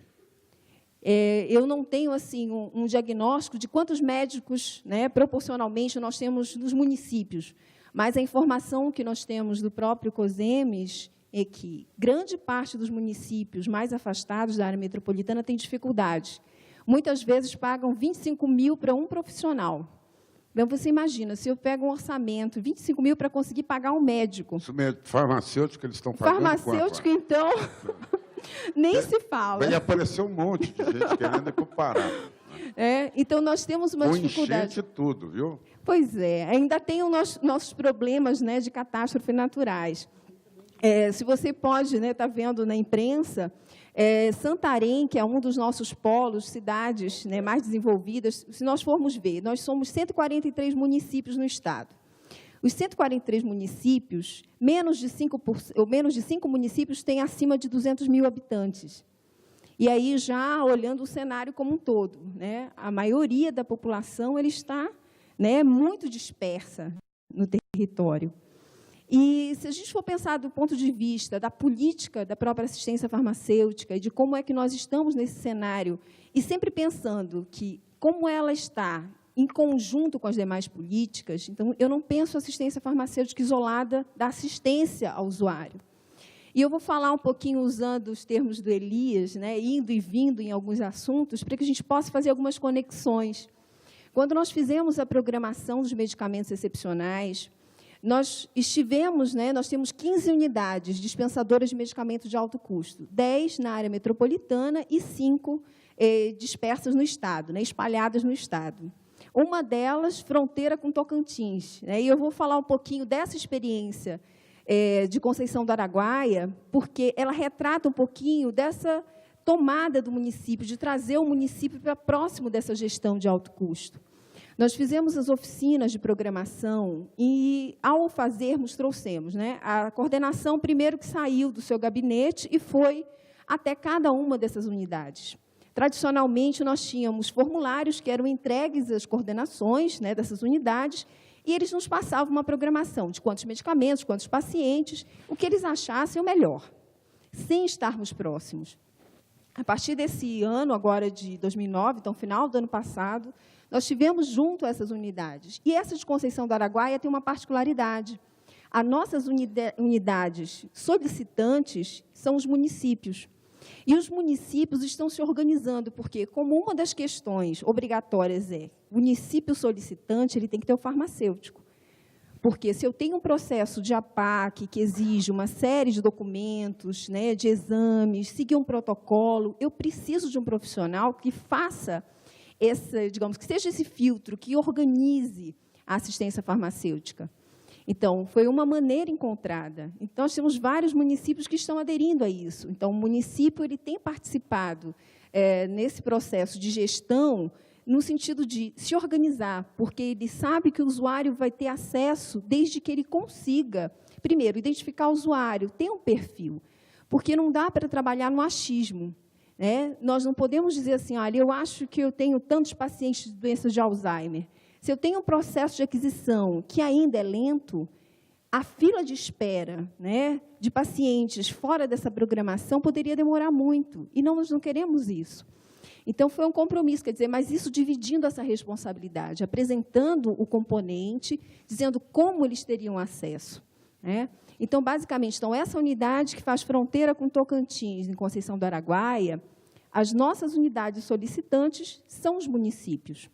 Eu não tenho assim, um diagnóstico de quantos médicos, proporcionalmente, nós temos nos municípios, mas a informação que nós temos do próprio COSEMES é que grande parte dos municípios mais afastados da área metropolitana tem dificuldades. Muitas vezes pagam 25 mil para um profissional. Então, você imagina, se eu pego um orçamento, 25 mil para conseguir pagar um médico. Isso mesmo, farmacêutico, eles estão pagando farmacêutico, quanto? Então, nem se fala. Vai aparecer um monte de gente querendo ir para o Pará. Então, nós temos uma dificuldade. Enchente tudo, viu? Pois é, ainda tem os nossos problemas de catástrofe naturais. Se você pode estar vendo na imprensa, Santarém, que é um dos nossos polos, cidades mais desenvolvidas, se nós formos ver, nós somos 143 municípios no Estado. Os 143 municípios, menos de 5 municípios têm acima de 200 mil habitantes. E aí, já olhando o cenário como um todo, a maioria da população ele está muito dispersa no território. E, se a gente for pensar do ponto de vista da política da própria assistência farmacêutica e de como é que nós estamos nesse cenário, e sempre pensando que como ela está em conjunto com as demais políticas, então, eu não penso assistência farmacêutica isolada da assistência ao usuário. E eu vou falar um pouquinho usando os termos do Elias, indo e vindo em alguns assuntos, para que a gente possa fazer algumas conexões. Quando nós fizemos a programação dos medicamentos excepcionais, nós temos 15 unidades dispensadoras de medicamentos de alto custo, 10 na área metropolitana e 5 dispersas no Estado, espalhadas no Estado. Uma delas, fronteira com Tocantins. E eu vou falar um pouquinho dessa experiência de Conceição do Araguaia, porque ela retrata um pouquinho dessa tomada do município, de trazer o município para próximo dessa gestão de alto custo. Nós fizemos as oficinas de programação e, ao fazermos, trouxemos, né, a coordenação primeiro que saiu do seu gabinete e foi até cada uma dessas unidades. Tradicionalmente, nós tínhamos formulários que eram entregues às coordenações, né, dessas unidades, e eles nos passavam uma programação de quantos medicamentos, quantos pacientes, o que eles achassem o melhor, sem estarmos próximos. A partir desse ano, agora de 2009, então, final do ano passado, nós tivemos junto essas unidades. E essa de Conceição do Araguaia tem uma particularidade. As nossas unidades solicitantes são os municípios. E os municípios estão se organizando, porque, como uma das questões obrigatórias é o município solicitante, ele tem que ter o farmacêutico. Porque, se eu tenho um processo de APAC que exige uma série de documentos, né, de exames, seguir um protocolo, eu preciso de um profissional que faça digamos, que seja esse filtro, que organize a assistência farmacêutica. Então, foi uma maneira encontrada. Então, nós temos vários municípios que estão aderindo a isso. Então, o município ele tem participado nesse processo de gestão no sentido de se organizar, porque ele sabe que o usuário vai ter acesso desde que ele consiga, primeiro, identificar o usuário, ter um perfil, porque não dá para trabalhar no achismo. Nós não podemos dizer assim, olha, eu acho que eu tenho tantos pacientes de doenças de Alzheimer. Se eu tenho um processo de aquisição que ainda é lento, a fila de espera, né, de pacientes fora dessa programação poderia demorar muito, e nós não queremos isso. Então, foi um compromisso, quer dizer, mas isso dividindo essa responsabilidade, apresentando o componente, dizendo como eles teriam acesso, né? Então, basicamente, essa unidade que faz fronteira com Tocantins, em Conceição do Araguaia, as nossas unidades solicitantes são os municípios.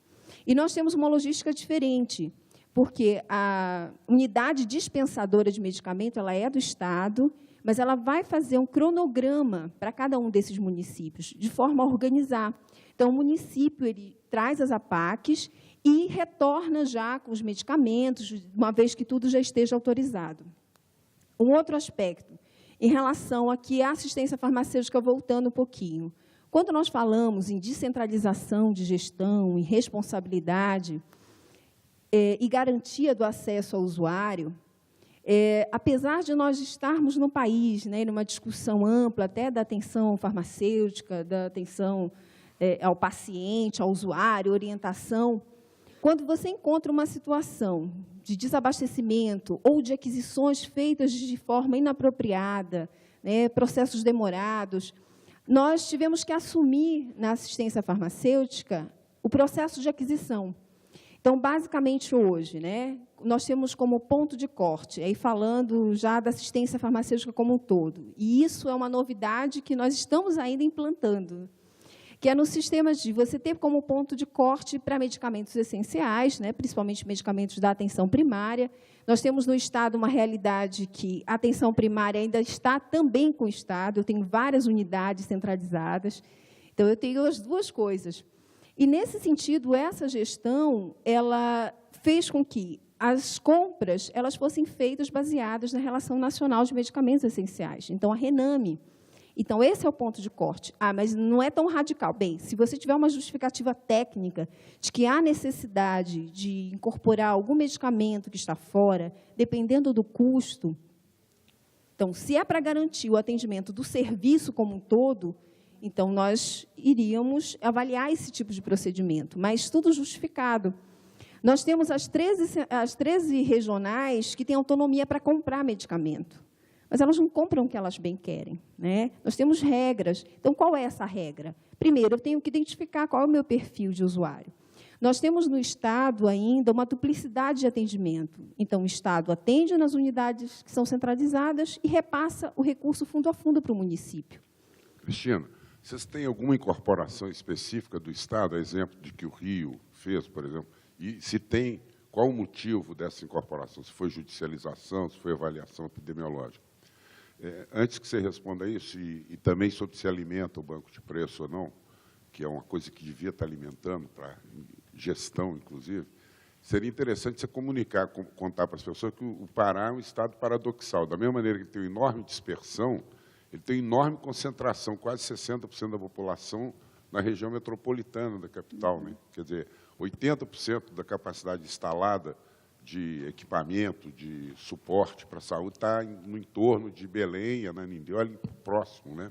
E nós temos uma logística diferente, porque a unidade dispensadora de medicamento ela é do Estado, mas ela vai fazer um cronograma para cada um desses municípios, de forma a organizar. Então, o município ele traz as APACs e retorna já com os medicamentos, uma vez que tudo já esteja autorizado. Um outro aspecto, em relação aqui à assistência farmacêutica, voltando um pouquinho. Quando nós falamos em descentralização de gestão, em responsabilidade e garantia do acesso ao usuário, apesar de nós estarmos no país, né, numa discussão ampla até da atenção farmacêutica, da atenção ao paciente, ao usuário, orientação, quando você encontra uma situação de desabastecimento ou de aquisições feitas de forma inapropriada, né, processos demorados, nós tivemos que assumir na assistência farmacêutica o processo de aquisição. Então, basicamente, hoje, né, nós temos como ponto de corte, aí falando já da assistência farmacêutica como um todo, e isso é uma novidade que nós estamos ainda implantando, que é no sistema de você ter como ponto de corte para medicamentos essenciais, né, principalmente medicamentos da atenção primária. Nós temos no Estado uma realidade que a atenção primária ainda está também com o Estado, eu tenho várias unidades centralizadas, então eu tenho as duas coisas. E, nesse sentido, essa gestão ela fez com que as compras elas fossem feitas baseadas na Relação Nacional de Medicamentos Essenciais, então, a RENAME. Então, esse é o ponto de corte. Ah, mas não é tão radical. Bem, se você tiver uma justificativa técnica de que há necessidade de incorporar algum medicamento que está fora, dependendo do custo, então, se é para garantir o atendimento do serviço como um todo, então, nós iríamos avaliar esse tipo de procedimento, mas tudo justificado. Nós temos as 13 regionais que têm autonomia para comprar medicamento, mas elas não compram o que elas bem querem, né? Nós temos regras. Então, qual é essa regra? Primeiro, eu tenho que identificar qual é o meu perfil de usuário. Nós temos no Estado ainda uma duplicidade de atendimento. Então, o Estado atende nas unidades que são centralizadas e repassa o recurso fundo a fundo para o município. Cristina, vocês têm alguma incorporação específica do Estado, a exemplo de que o Rio fez, por exemplo, e se tem, qual o motivo dessa incorporação? Se foi judicialização, se foi avaliação epidemiológica? Antes que você responda isso, e também sobre se alimenta o banco de preço ou não, que é uma coisa que devia estar alimentando para gestão, inclusive, seria interessante você comunicar, contar para as pessoas que o Pará é um estado paradoxal. Da mesma maneira que ele tem uma enorme dispersão, ele tem enorme concentração, quase 60% da população na região metropolitana da capital, né? Quer dizer, 80% da capacidade instalada de equipamento, de suporte para a saúde está no entorno de Belém, Ananindeua, ali próximo, né?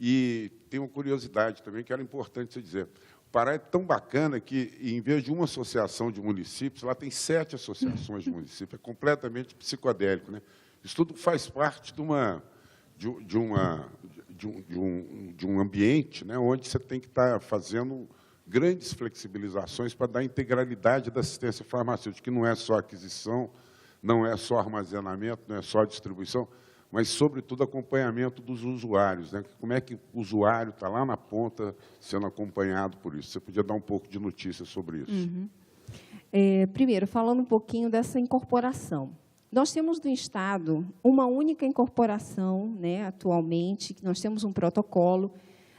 E tem uma curiosidade também que era importante você dizer. O Pará é tão bacana que, em vez de uma associação de municípios, lá tem 7 associações de municípios, é completamente psicodélico, né? Isso tudo faz parte de um ambiente, né, onde você tem que estar fazendo grandes flexibilizações para dar integralidade da assistência farmacêutica, que não é só aquisição, não é só armazenamento, não é só distribuição, mas, sobretudo, acompanhamento dos usuários, né? Como é que o usuário está lá na ponta sendo acompanhado por isso? Você podia dar um pouco de notícias sobre isso? Primeiro, falando um pouquinho dessa incorporação. Nós temos no Estado uma única incorporação, né, atualmente, que nós temos um protocolo,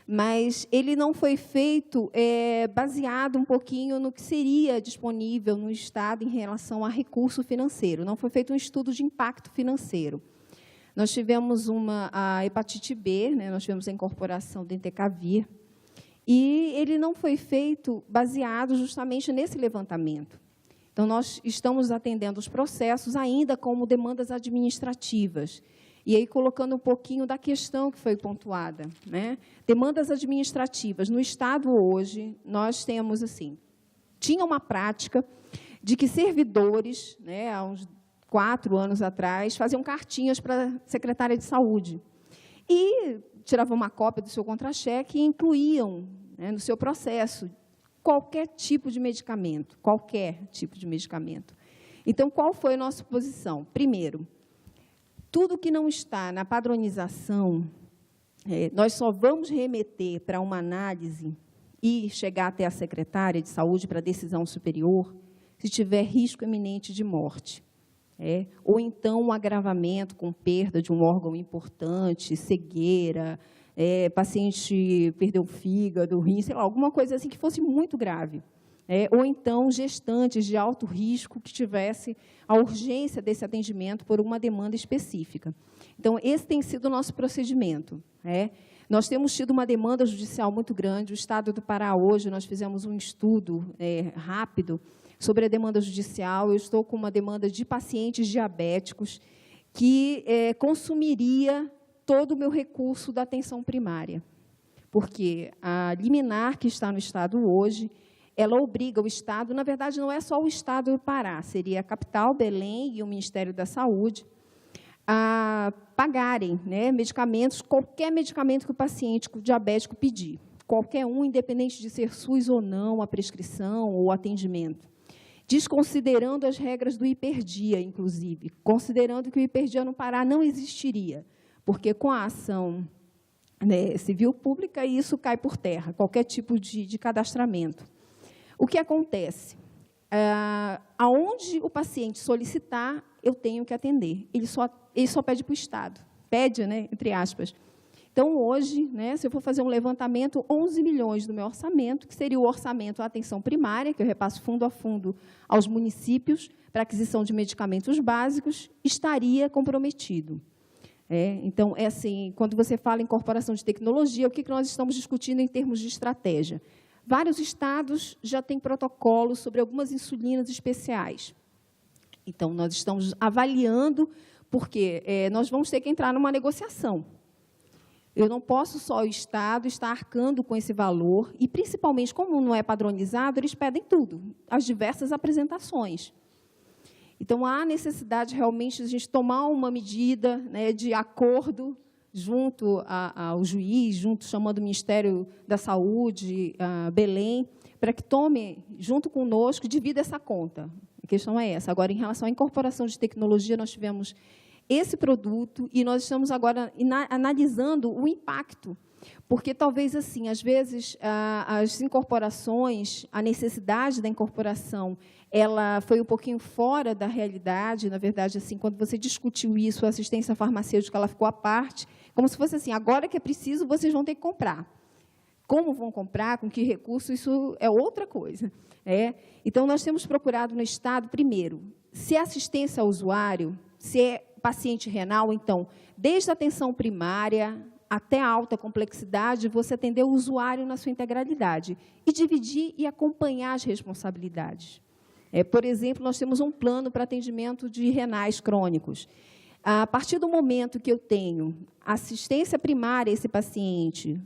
mas ele não foi feito baseado um pouquinho no que seria disponível no Estado em relação a recurso financeiro. Não foi feito um estudo de impacto financeiro. Nós tivemos a hepatite B, né, nós tivemos a incorporação do Entecavir, e ele não foi feito baseado justamente nesse levantamento. Então, nós estamos atendendo os processos ainda como demandas administrativas. E aí, colocando um pouquinho da questão que foi pontuada, né? Demandas administrativas. No Estado, hoje, nós temos, assim, tinha uma prática de que servidores, né, há uns 4 anos atrás, faziam cartinhas para a secretária de saúde. E tiravam uma cópia do seu contra-cheque e incluíam, né, no seu processo qualquer tipo de medicamento, qualquer tipo de medicamento. Então, qual foi a nossa posição? Primeiro, tudo que não está na padronização, nós só vamos remeter para uma análise e chegar até a secretária de saúde para decisão superior se tiver risco iminente de morte. Ou então um agravamento com perda de um órgão importante, cegueira, paciente perdeu o fígado, o rim, sei lá, alguma coisa assim que fosse muito grave. Ou então gestantes de alto risco que tivesse a urgência desse atendimento por uma demanda específica. Então, esse tem sido o nosso procedimento. Nós temos tido uma demanda judicial muito grande. O Estado do Pará, hoje, nós fizemos um estudo rápido sobre a demanda judicial. Eu estou com uma demanda de pacientes diabéticos que consumiria todo o meu recurso da atenção primária, porque a liminar que está no Estado hoje, ela obriga o Estado, na verdade, não é só o Estado do Pará, seria a capital, Belém e o Ministério da Saúde, a pagarem, né, medicamentos, qualquer medicamento que o paciente diabético pedir, qualquer um, independente de ser SUS ou não, a prescrição ou o atendimento, desconsiderando as regras do hiperdia, inclusive, considerando que o hiperdia no Pará não existiria, porque com a ação, né, civil pública, isso cai por terra, qualquer tipo de cadastramento. O que acontece? Aonde o paciente solicitar, eu tenho que atender. Ele só pede para o Estado. Pede, né, entre aspas. Então, hoje, né, se eu for fazer um levantamento, 11 milhões do meu orçamento, que seria o orçamento à atenção primária, que eu repasso fundo a fundo aos municípios para aquisição de medicamentos básicos, estaria comprometido. Então, assim, quando você fala em incorporação de tecnologia, o que nós estamos discutindo em termos de estratégia? Vários estados já têm protocolos sobre algumas insulinas especiais. Então, nós estamos avaliando, porque nós vamos ter que entrar numa negociação. Eu não posso só o Estado estar arcando com esse valor, e, principalmente, como não é padronizado, eles pedem tudo, as diversas apresentações. Então, há necessidade realmente de a gente tomar uma medida, né, de acordo junto ao juiz, chamando o Ministério da Saúde, Belém, para que tome, junto conosco, e divida essa conta. A questão é essa. Agora, em relação à incorporação de tecnologia, nós tivemos esse produto e nós estamos agora analisando o impacto, porque talvez, assim, às vezes, as incorporações, a necessidade da incorporação, ela foi um pouquinho fora da realidade. Na verdade, assim, quando você discutiu isso, a assistência farmacêutica ela ficou à parte, como se fosse assim, agora que é preciso, vocês vão ter que comprar. Como vão comprar, com que recurso, isso é outra coisa. Então, nós temos procurado no Estado, primeiro, se é assistência ao usuário, se é paciente renal, então, desde a atenção primária até a alta complexidade, você atender o usuário na sua integralidade e dividir e acompanhar as responsabilidades. Por exemplo, nós temos um plano para atendimento de renais crônicos. A partir do momento que eu tenho assistência primária a esse paciente,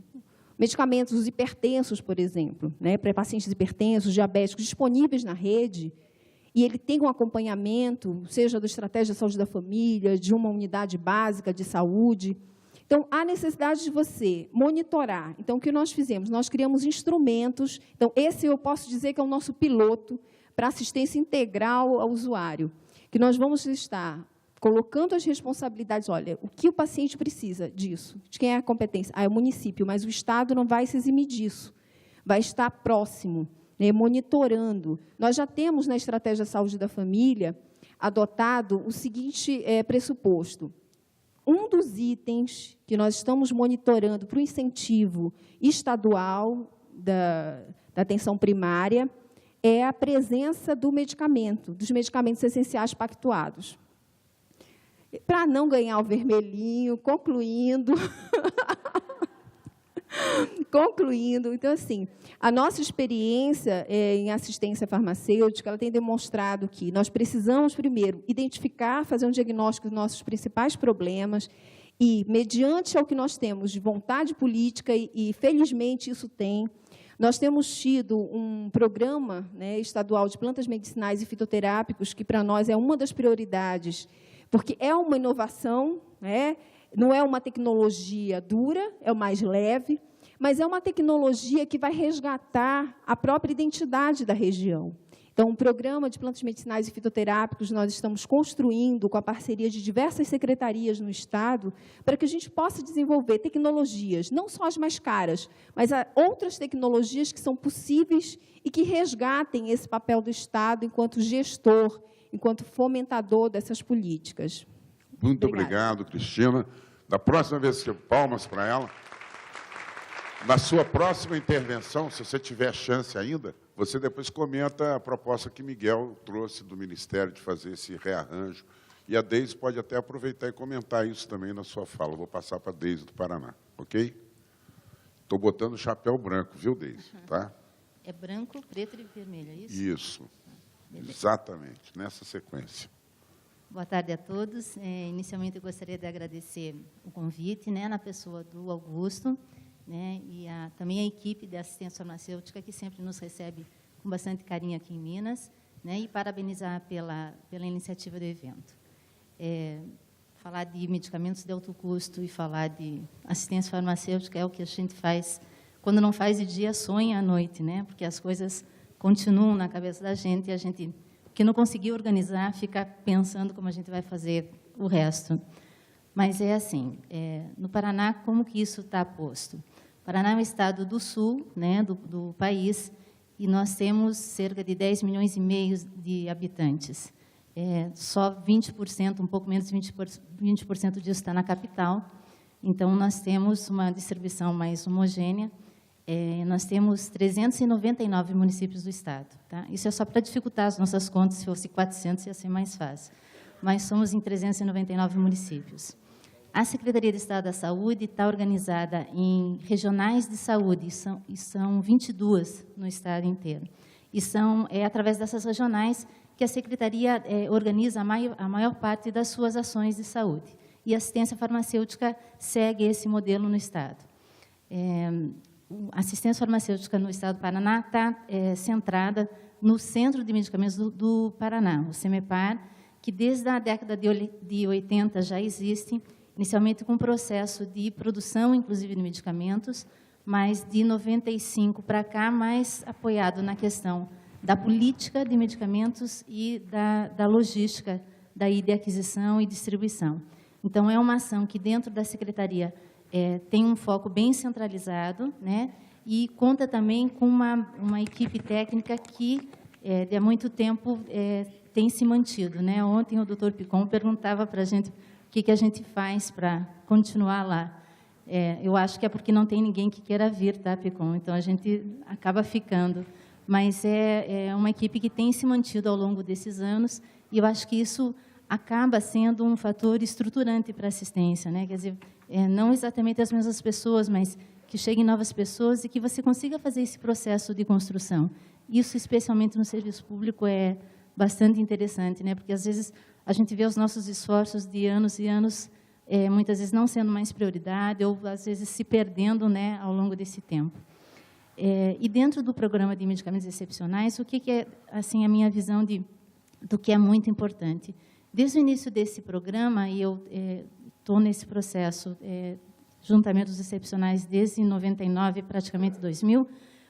medicamentos hipertensos, por exemplo, para pacientes hipertensos, diabéticos, disponíveis na rede, e ele tem um acompanhamento, seja da estratégia de saúde da família, de uma unidade básica de saúde. Então, há necessidade de você monitorar. Então, o que nós fizemos? Nós criamos instrumentos. Então, esse eu posso dizer que é o nosso piloto para assistência integral ao usuário, que nós vamos estar colocando as responsabilidades. Olha, o que o paciente precisa disso? De quem é a competência? É o município, mas o Estado não vai se eximir disso. Vai estar próximo, monitorando. Nós já temos, na Estratégia de Saúde da Família, adotado o seguinte pressuposto. Um dos itens que nós estamos monitorando para o incentivo estadual da atenção primária é a presença do medicamento, dos medicamentos essenciais pactuados. Para não ganhar o vermelhinho, concluindo, então, assim, a nossa experiência em assistência farmacêutica, ela tem demonstrado que nós precisamos, primeiro, identificar, fazer um diagnóstico dos nossos principais problemas e, mediante ao que nós temos de vontade política, e felizmente isso tem, nós temos tido um programa estadual de plantas medicinais e fitoterápicos, que para nós é uma das prioridades, porque é uma inovação, não é uma tecnologia dura, é o mais leve, mas é uma tecnologia que vai resgatar a própria identidade da região. Então, um programa de plantas medicinais e fitoterápicos nós estamos construindo com a parceria de diversas secretarias no Estado para que a gente possa desenvolver tecnologias, não só as mais caras, mas outras tecnologias que são possíveis e que resgatem esse papel do Estado enquanto gestor, enquanto fomentador dessas políticas. Muito obrigado, Cristina. Da próxima vez, palmas para ela. Na sua próxima intervenção, se você tiver chance ainda, você depois comenta a proposta que Miguel trouxe do Ministério de fazer esse rearranjo. E a Deise pode até aproveitar e comentar isso também na sua fala. Vou passar para a Deise do Paraná, ok? Estou botando o chapéu branco, viu, Deise? Tá? É branco, preto e vermelho, é isso? Isso, exatamente, nessa sequência. Boa tarde a todos. Inicialmente, eu gostaria de agradecer o convite, na pessoa do Augusto, e também a equipe de assistência farmacêutica, que sempre nos recebe com bastante carinho aqui em Minas, e parabenizar pela iniciativa do evento. Falar de medicamentos de alto custo e falar de assistência farmacêutica é o que a gente faz, quando não faz de dia, sonha à noite, porque as coisas continuam na cabeça da gente e a gente, que não conseguiu organizar, fica pensando como a gente vai fazer o resto. Mas é assim, no Paraná, como que isso está posto? O Paraná é um estado do sul, do país, e nós temos cerca de 10 milhões e meio de habitantes. Só 20%, um pouco menos de 20% disso está na capital. Então, nós temos uma distribuição mais homogênea. Nós temos 399 municípios do estado. Tá? Isso é só para dificultar as nossas contas, se fosse 400 ia ser mais fácil. Mas somos em 399 municípios. A Secretaria de Estado da Saúde está organizada em regionais de saúde, e são 22 no estado inteiro. E é através dessas regionais que a Secretaria organiza a maior parte das suas ações de saúde. E a assistência farmacêutica segue esse modelo no estado. A assistência farmacêutica no estado do Paraná está centrada no Centro de Medicamentos do Paraná, o CEMEPAR, que desde a década de 80 já existe, inicialmente com um processo de produção, inclusive, de medicamentos, mas de 95 para cá, mais apoiado na questão da política de medicamentos e da logística, daí de aquisição e distribuição. Então, é uma ação que, dentro da Secretaria, tem um foco bem centralizado, e conta também com uma equipe técnica que, de há muito tempo, tem se mantido. Ontem, o doutor Picon perguntava para a gente o que a gente faz para continuar lá. Eu acho que é porque não tem ninguém que queira vir, tá, Picon? Então, a gente acaba ficando. Mas é uma equipe que tem se mantido ao longo desses anos, e eu acho que isso acaba sendo um fator estruturante para a assistência, né? Quer dizer, não exatamente as mesmas pessoas, mas que cheguem novas pessoas e que você consiga fazer esse processo de construção. Isso, especialmente no serviço público, é bastante interessante, né? Porque, às vezes, a gente vê os nossos esforços de anos e anos, muitas vezes não sendo mais prioridade, ou, às vezes, se perdendo, né, ao longo desse tempo. E dentro do programa de medicamentos excepcionais, o que é, assim, a minha visão do que é muito importante? Desde o início desse programa, e eu estou nesse processo, juntamente dos excepcionais, desde 99, praticamente 2000,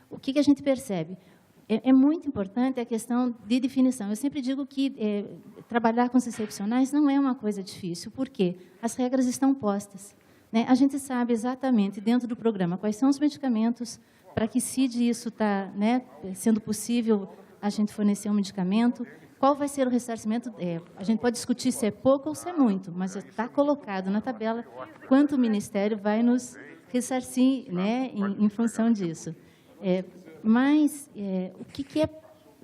o que a gente percebe? É muito importante a questão de definição. Eu sempre digo que trabalhar com os excepcionais não é uma coisa difícil, porque as regras estão postas, né? A gente sabe exatamente, dentro do programa, quais são os medicamentos, para que, se isso está, né, sendo possível, a gente fornecer um medicamento, qual vai ser o ressarcimento. A gente pode discutir se é pouco ou se é muito, mas está colocado na tabela quanto o Ministério vai nos ressarcir, né, em função disso. Mas o que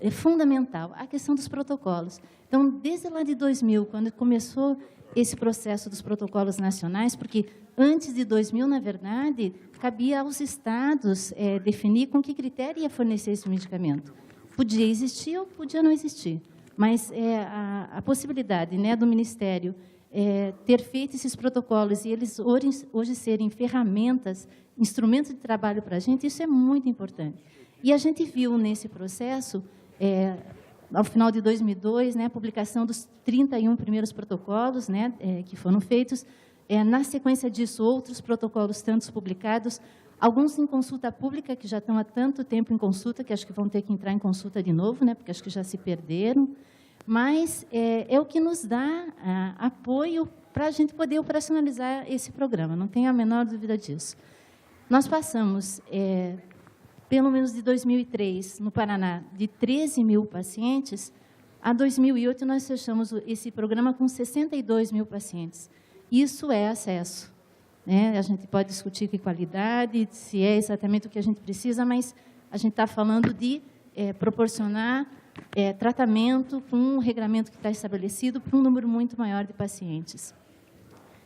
é fundamental? A questão dos protocolos. Então, desde lá de 2000, quando começou esse processo dos protocolos nacionais, porque antes de 2000, na verdade, cabia aos estados definir com que critério ia fornecer esse medicamento. Podia existir ou podia não existir, mas a possibilidade, né, do Ministério ter feito esses protocolos e eles hoje serem ferramentas, instrumentos de trabalho para a gente, isso é muito importante. E a gente viu nesse processo, ao final de 2002, né, a publicação dos 31 primeiros protocolos, né, que foram feitos. Na sequência disso, outros protocolos, tantos publicados, alguns em consulta pública, que já estão há tanto tempo em consulta, que acho que vão ter que entrar em consulta de novo, né, porque acho que já se perderam. Mas é o que nos dá apoio para a gente poder operacionalizar esse programa, não tenho a menor dúvida disso. Nós passamos, pelo menos de 2003, no Paraná, de 13 mil pacientes, a 2008 nós fechamos esse programa com 62 mil pacientes. Isso é acesso, né? A gente pode discutir que qualidade, se é exatamente o que a gente precisa, mas a gente está falando de proporcionar tratamento com um regramento que está estabelecido para um número muito maior de pacientes.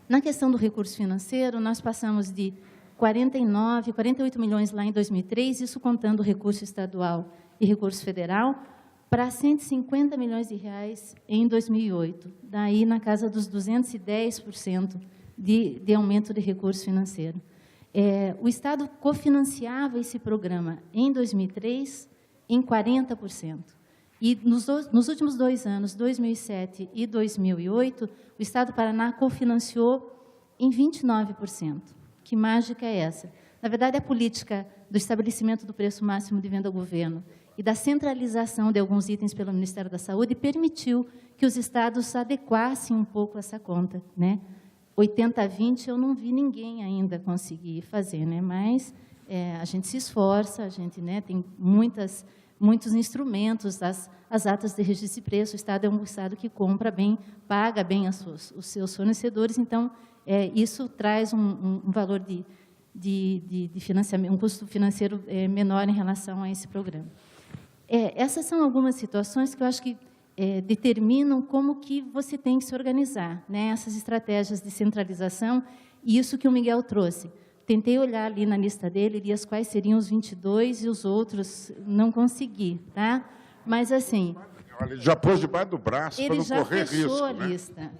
Na questão do recurso financeiro, nós passamos de 48 milhões lá em 2003, isso contando o recurso estadual e recurso federal, para 150 milhões de reais em 2008. Daí, na casa dos 210% de aumento de recurso financeiro. O Estado cofinanciava esse programa em 2003 em 40%. E nos últimos 2 anos, 2007 e 2008, o Estado do Paraná cofinanciou em 29%. Que mágica é essa? Na verdade, a política do estabelecimento do preço máximo de venda ao governo e da centralização de alguns itens pelo Ministério da Saúde permitiu que os estados adequassem um pouco essa conta, né? 80-20 eu não vi ninguém ainda conseguir fazer, né? Mas a gente se esforça, a gente, né, tem muitos instrumentos, as atas de registro de preço. O Estado é um Estado que compra bem, paga bem os seus fornecedores, então isso traz um valor de financiamento, um custo financeiro menor em relação a esse programa. Essas são algumas situações que eu acho que determinam como que você tem que se organizar, né? Essas estratégias de centralização, e isso que o Miguel trouxe. Tentei olhar ali na lista dele, li quais seriam os 22 e os outros não consegui, tá? Mas, assim... Olha, ele já pôs debaixo do braço para não correr risco. Ele já fechou a lista.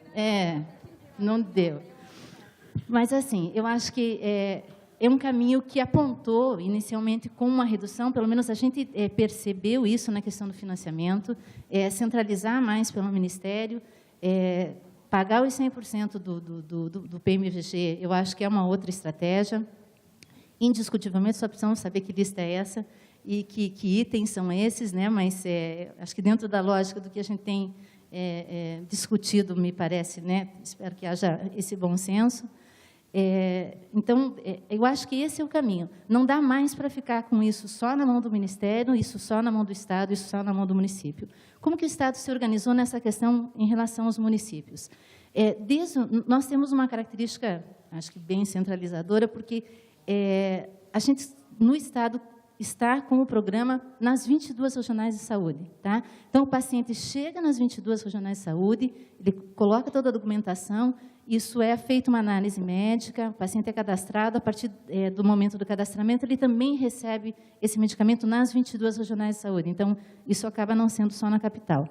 Não deu. Mas, assim, eu acho que é um caminho que apontou, inicialmente, com uma redução, pelo menos a gente percebeu isso na questão do financiamento, centralizar mais pelo Ministério, pagar os 100% do PMVG, eu acho que é uma outra estratégia. Indiscutivelmente, só precisamos saber que lista é essa e que itens são esses, né? Mas acho que dentro da lógica do que a gente tem discutido, me parece, né? Espero que haja esse bom senso. Então, eu acho que esse é o caminho. Não dá mais para ficar com isso só na mão do Ministério, isso só na mão do Estado, isso só na mão do município. Como que o Estado se organizou nessa questão em relação aos municípios? Nós temos uma característica, acho que bem centralizadora, porque a gente, no Estado, está com o programa nas 22 regionais de saúde. Tá? Então, o paciente chega nas 22 regionais de saúde, ele coloca toda a documentação, isso é feita uma análise médica, o paciente é cadastrado, a partir do momento do cadastramento, ele também recebe esse medicamento nas 22 regionais de saúde. Então, isso acaba não sendo só na capital.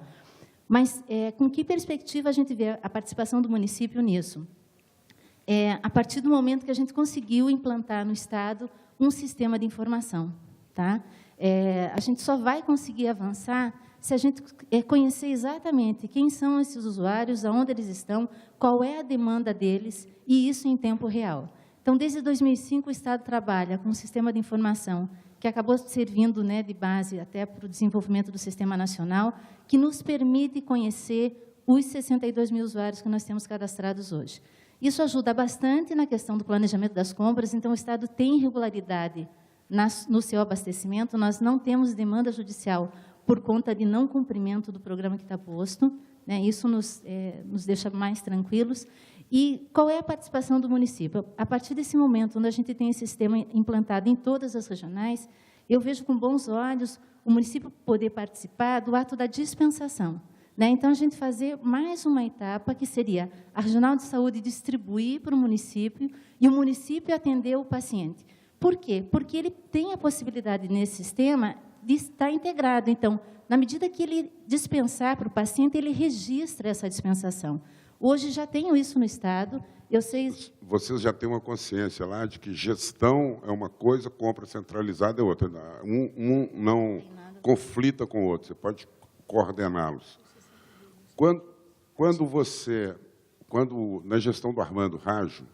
Mas, com que perspectiva a gente vê a participação do município nisso? A partir do momento que a gente conseguiu implantar no Estado um sistema de informação. Tá? A gente só vai conseguir avançar se a gente conhecer exatamente quem são esses usuários, aonde eles estão, qual é a demanda deles, e isso em tempo real. Então, desde 2005, o Estado trabalha com um sistema de informação que acabou servindo, né, de base até para o desenvolvimento do Sistema Nacional, que nos permite conhecer os 62 mil usuários que nós temos cadastrados hoje. Isso ajuda bastante na questão do planejamento das compras, então o Estado tem regularidade no seu abastecimento, nós não temos demanda judicial por conta de não cumprimento do programa que está posto, né? Isso nos deixa mais tranquilos. E qual é a participação do município? A partir desse momento, onde a gente tem esse sistema implantado em todas as regionais, eu vejo com bons olhos o município poder participar do ato da dispensação. Né? Então, a gente fazer mais uma etapa, que seria a Regional de Saúde distribuir para o município e o município atender o paciente. Por quê? Porque ele tem a possibilidade, nesse sistema, de estar integrado. Então, na medida que ele dispensar para o paciente, ele registra essa dispensação. Hoje já tenho isso no Estado. Eu sei... Vocês já têm uma consciência lá de que gestão é uma coisa, compra centralizada é outra. Um não conflita com o outro, você pode coordená-los. Quando na gestão do Armando Raggio,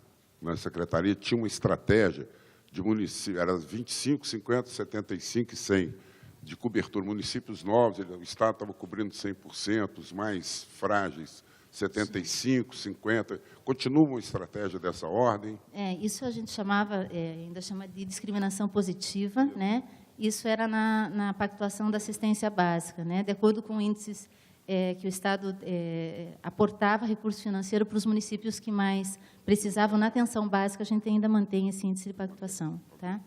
na secretaria, tinha uma estratégia de municípios, era 25, 50, 75 e 100 de cobertura. Municípios novos, o Estado estava cobrindo 100%, os mais frágeis, 75, 50. Continua uma estratégia dessa ordem? Isso a gente chamava, ainda chama de discriminação positiva, né? Isso era na pactuação da assistência básica, né? De acordo com índices que o Estado aportava recurso financeiro para os municípios que mais precisavam na atenção básica, a gente ainda mantém esse índice de pactuação. Tá?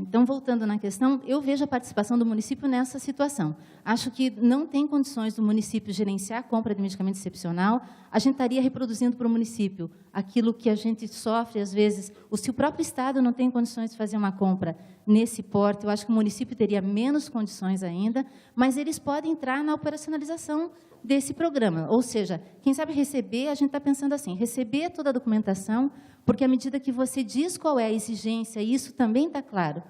Então, voltando na questão, eu vejo a participação do município nessa situação. Acho que não tem condições do município gerenciar a compra de medicamento excepcional, a gente estaria reproduzindo para o município aquilo que a gente sofre, às vezes, se o próprio Estado não tem condições de fazer uma compra nesse porte, eu acho que o município teria menos condições ainda, mas eles podem entrar na operacionalização desse programa. Ou seja, quem sabe receber, a gente está pensando assim, receber toda a documentação, porque à medida que você diz qual é a exigência, isso também está claro.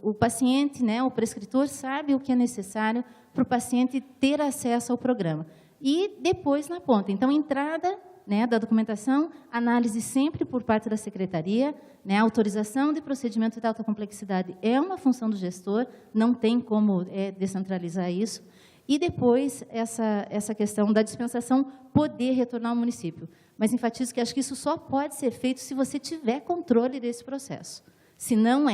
O paciente, né, o prescritor, sabe o que é necessário para o paciente ter acesso ao programa. E depois na ponta. Então, entrada, né, da documentação, análise sempre por parte da secretaria, né, autorização de procedimento de alta complexidade é uma função do gestor, não tem como descentralizar isso. E depois, essa questão da dispensação poder retornar ao município. Mas enfatizo que acho que isso só pode ser feito se você tiver controle desse processo. Se não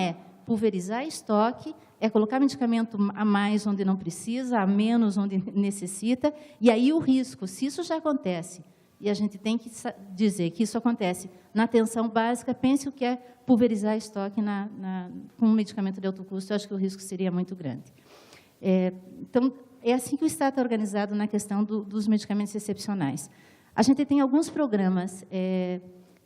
pulverizar estoque, colocar medicamento a mais onde não precisa, a menos onde necessita, e aí o risco, se isso já acontece, e a gente tem que dizer que isso acontece na atenção básica, pense o que é pulverizar estoque com um medicamento de alto custo, eu acho que o risco seria muito grande. Então, é assim que o Estado está organizado na questão dos medicamentos excepcionais. A gente tem alguns programas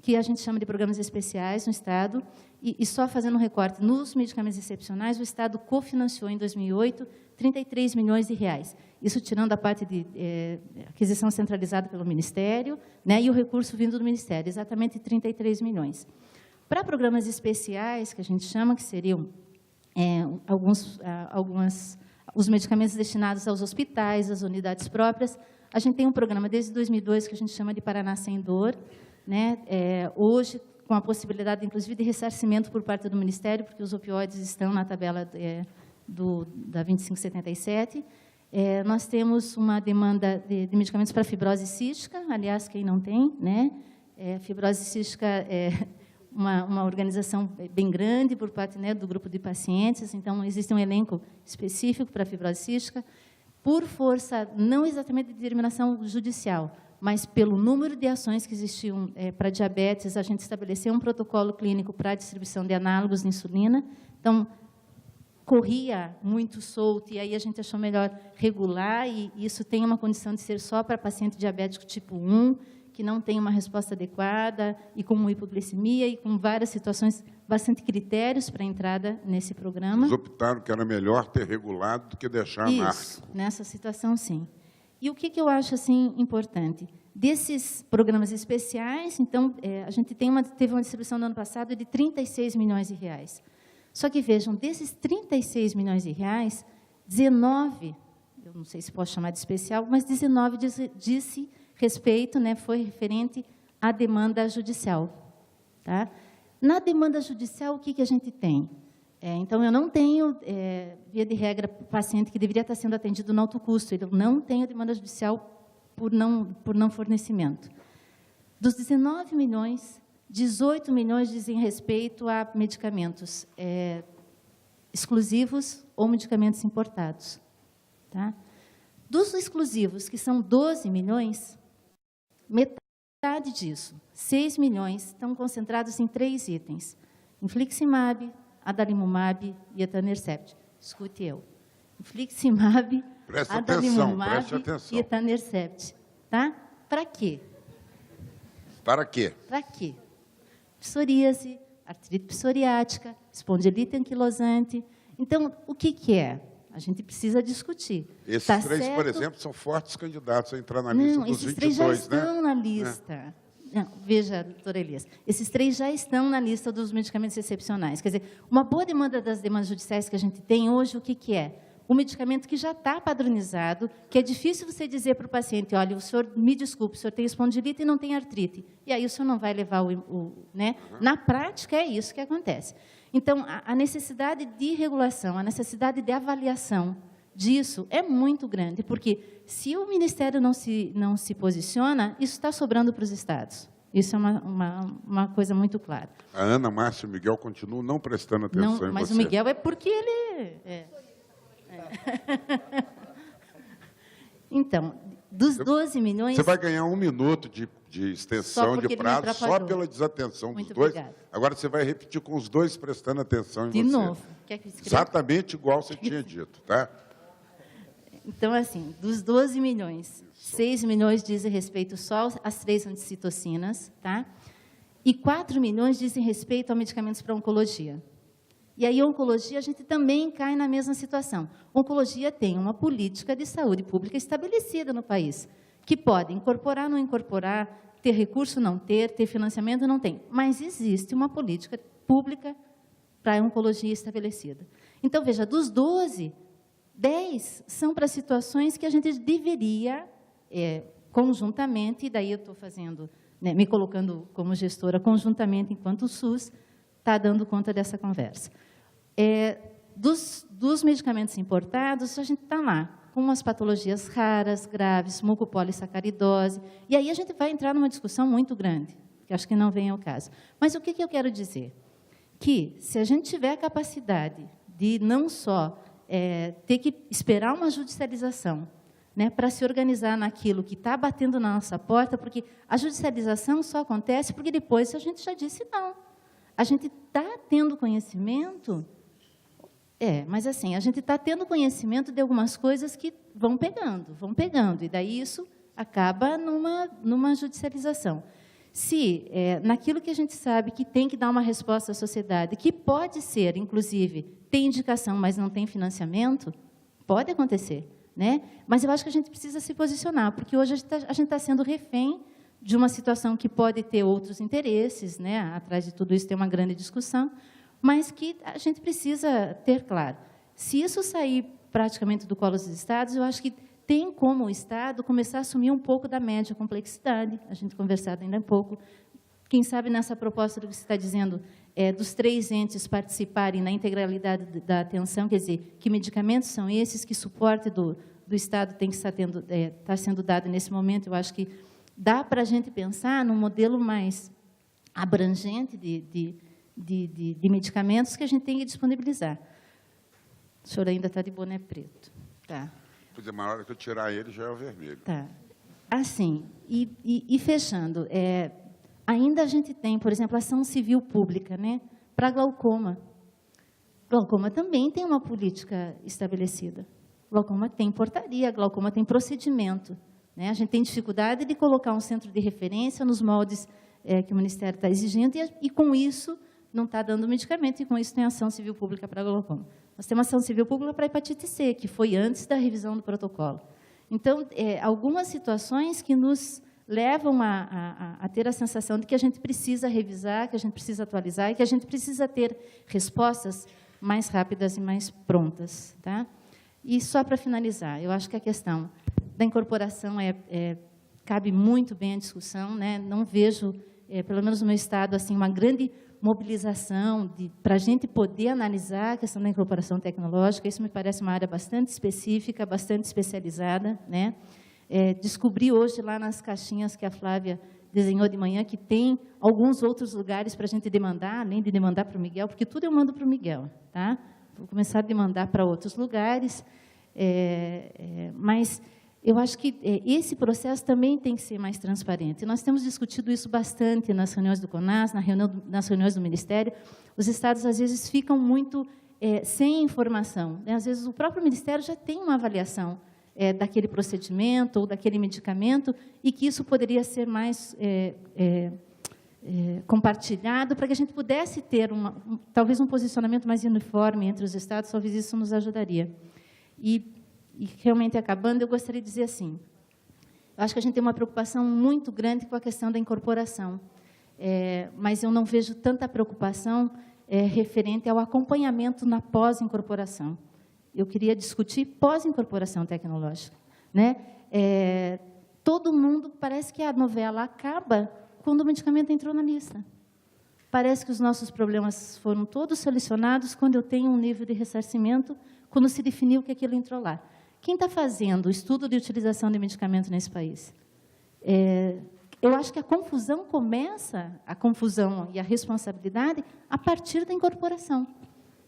que a gente chama de programas especiais no Estado, e só fazendo um recorte, nos medicamentos excepcionais, o Estado cofinanciou em 2008 33 milhões de reais. Isso tirando a parte de aquisição centralizada pelo Ministério, né, e o recurso vindo do Ministério, exatamente 33 milhões. Para programas especiais, que a gente chama, que seriam os medicamentos destinados aos hospitais, às unidades próprias, a gente tem um programa desde 2002 que a gente chama de Paraná Sem Dor, né? Hoje, com a possibilidade, inclusive, de ressarcimento por parte do Ministério, porque os opioides estão na tabela da 2577. Nós temos uma demanda de medicamentos para fibrose cística, aliás, quem não tem, né? Fibrose cística é uma organização bem grande por parte, né, do grupo de pacientes, então existe um elenco específico para a fibrose cística, por força, não exatamente de determinação judicial, mas pelo número de ações que existiam para diabetes, a gente estabeleceu um protocolo clínico para a distribuição de análogos de insulina. Então, corria muito solto, e aí a gente achou melhor regular, e isso tem uma condição de ser só para paciente diabético tipo 1, que não tem uma resposta adequada, e com hipoglicemia, e com várias situações, bastante critérios para a entrada nesse programa. Eles optaram que era melhor ter regulado do que deixar anárquico. Nessa situação, sim. E o que eu acho assim importante? Desses programas especiais, então, a gente teve uma distribuição no ano passado de 36 milhões de reais. Só que, vejam, desses 36 milhões de reais, 19, eu não sei se posso chamar de especial, mas 19 disse respeito, né, foi referente à demanda judicial. Tá? Na demanda judicial, o que a gente tem? Então, eu não tenho, via de regra, paciente que deveria estar sendo atendido no alto custo, eu não tenho demanda judicial por não fornecimento. Dos 19 milhões, 18 milhões dizem respeito a medicamentos exclusivos ou medicamentos importados. Tá? Dos exclusivos, que são 12 milhões, metade disso, 6 milhões, estão concentrados em 3 itens: infliximab, adalimumab e etanercept. Escute eu. Infliximab, adalimumab e etanercept. Tá? Para quê? Para quê? Para quê? Psoríase, artrite psoriática, espondilite anquilosante. Então, o que é? A gente precisa discutir. Esses tá 3, certo? por exemplo, são fortes candidatos a entrar na lista dos 22, esses 3 já estão né? na lista. Não, veja, doutora Elias, esses 3 já estão na lista dos medicamentos excepcionais. Quer dizer, uma boa demanda das demandas judiciais que a gente tem hoje, o que é? O medicamento que já está padronizado, que é difícil você dizer para o paciente, olha, o senhor, me desculpe, o senhor tem espondilite e não tem artrite. E aí o senhor não vai levar né? Na prática, é isso que acontece. Então, a necessidade de regulação, a necessidade de avaliação disso é muito grande, porque se o Ministério não se posiciona, isso está sobrando para os estados. Isso é uma coisa muito clara. A Ana, Márcia e o Miguel continuam não prestando atenção em você. Mas o Miguel é porque ele... Então, dos 12 milhões... Você vai ganhar 1 minuto de extensão de prazo só pela desatenção dos dois. Obrigada. Agora você vai repetir com os dois prestando atenção em você. De novo. Quer que eu escreva? Exatamente igual você tinha dito, tá? Então, assim, dos 12 milhões, 6 milhões dizem respeito só às 3 anticitocinas, tá? E 4 milhões dizem respeito a medicamentos para oncologia. E aí, a oncologia, a gente também cai na mesma situação. A oncologia tem uma política de saúde pública estabelecida no país, que pode incorporar, não incorporar, ter recurso, não ter financiamento, não tem. Mas existe uma política pública para a oncologia estabelecida. Então, veja, dos 12, 10 são para situações que a gente deveria, conjuntamente, e daí eu estou fazendo, né, me colocando como gestora conjuntamente, enquanto o SUS está dando conta dessa conversa. Dos medicamentos importados, a gente está lá, com umas patologias raras, graves, mucopolissacaridose, e aí a gente vai entrar numa discussão muito grande, que acho que não vem ao caso. Mas o que eu quero dizer? Que, se a gente tiver a capacidade de não só ter que esperar uma judicialização, né, para se organizar naquilo que está batendo na nossa porta, porque a judicialização só acontece porque depois a gente já disse não. A gente está tendo conhecimento, mas assim, a gente está tendo conhecimento de algumas coisas que vão pegando, e daí isso acaba numa judicialização. Se, naquilo que a gente sabe que tem que dar uma resposta à sociedade, que pode ser, inclusive, tem indicação, mas não tem financiamento, pode acontecer, né? Mas eu acho que a gente precisa se posicionar, porque hoje a gente está sendo refém de uma situação que pode ter outros interesses, né? Atrás de tudo isso tem uma grande discussão, mas que a gente precisa ter claro. Se isso sair praticamente do colo dos estados, eu acho que tem como o Estado começar a assumir um pouco da média complexidade, a gente conversado ainda há pouco, quem sabe nessa proposta do que você está dizendo, dos 3 entes participarem na integralidade da atenção, quer dizer, que medicamentos são esses, que suporte do Estado tem que estar sendo dado nesse momento, eu acho que dá para a gente pensar num modelo mais abrangente de medicamentos que a gente tem que disponibilizar. O senhor ainda está de boné preto. Tá. Pois é, uma hora que eu tirar ele, já é o vermelho. Tá. assim, e fechando, ainda a gente tem, por exemplo, ação civil pública, né, para glaucoma. Glaucoma também tem uma política estabelecida. Glaucoma tem portaria, glaucoma tem procedimento, né? A gente tem dificuldade de colocar um centro de referência nos moldes que o Ministério está exigindo, e com isso não está dando medicamento, e com isso tem ação civil pública para glaucoma. Nós temos ação civil pública para hepatite C, que foi antes da revisão do protocolo. Então, algumas situações que nos levam a ter a sensação de que a gente precisa revisar, que a gente precisa atualizar e que a gente precisa ter respostas mais rápidas e mais prontas. Tá? E só para finalizar, eu acho que a questão da incorporação cabe muito bem à discussão, né? Não vejo, pelo menos no meu estado, assim, uma grande mobilização para a gente poder analisar a questão da incorporação tecnológica. Isso me parece uma área bastante específica, bastante especializada, né? Descobri hoje lá nas caixinhas que a Flávia desenhou de manhã que tem alguns outros lugares para a gente demandar, além de demandar para o Miguel, porque tudo eu mando para o Miguel, tá? Vou começar a demandar para outros lugares, mas eu acho que esse processo também tem que ser mais transparente. Nós temos discutido isso bastante nas reuniões do CONAS, nas reuniões do Ministério. Os estados, às vezes, ficam muito sem informação, né? Às vezes, o próprio Ministério já tem uma avaliação daquele procedimento ou daquele medicamento, e que isso poderia ser mais compartilhado para que a gente pudesse ter talvez um posicionamento mais uniforme entre os estados. Talvez isso nos ajudaria. E realmente, acabando, eu gostaria de dizer assim, eu acho que a gente tem uma preocupação muito grande com a questão da incorporação, mas eu não vejo tanta preocupação referente ao acompanhamento na pós-incorporação. Eu queria discutir pós-incorporação tecnológica, né? Todo mundo, parece que a novela acaba quando o medicamento entrou na lista. Parece que os nossos problemas foram todos solucionados quando eu tenho um nível de ressarcimento, quando se definiu que aquilo entrou lá. Quem está fazendo o estudo de utilização de medicamento nesse país? Eu acho que a confusão começa, a confusão e a responsabilidade, a partir da incorporação,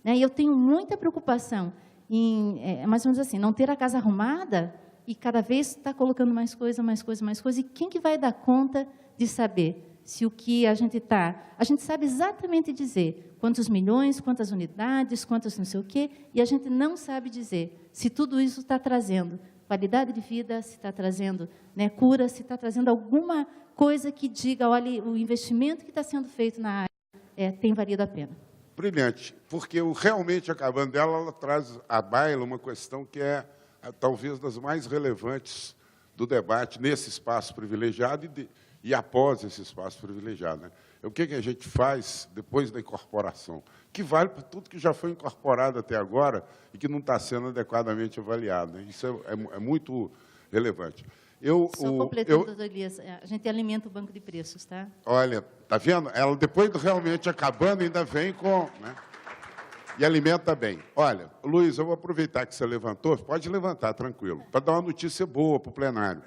né? E eu tenho muita preocupação em, mais ou menos assim, não ter a casa arrumada e cada vez está colocando mais coisa, mais coisa, mais coisa. E quem que vai dar conta de saber se o que a gente está... A gente sabe exatamente dizer quantos milhões, quantas unidades, quantos não sei o quê, e a gente não sabe dizer se tudo isso está trazendo qualidade de vida, se está trazendo, né, cura, se está trazendo alguma coisa que diga, olha, o investimento que está sendo feito na área tem valido a pena. Brilhante, porque o realmente acabando dela, ela traz à baila uma questão que é talvez das mais relevantes do debate nesse espaço privilegiado e após esse espaço privilegiado, né? O que a gente faz depois da incorporação, que vale para tudo que já foi incorporado até agora e que não está sendo adequadamente avaliado, né? Isso é muito relevante. Só completando, doutor Elias, a gente alimenta o banco de preços, tá? Olha, está vendo? Ela, depois do realmente acabando, ainda vem com... né? E alimenta bem. Olha, Luiz, eu vou aproveitar que você levantou, pode levantar, tranquilo, para dar uma notícia boa para o plenário.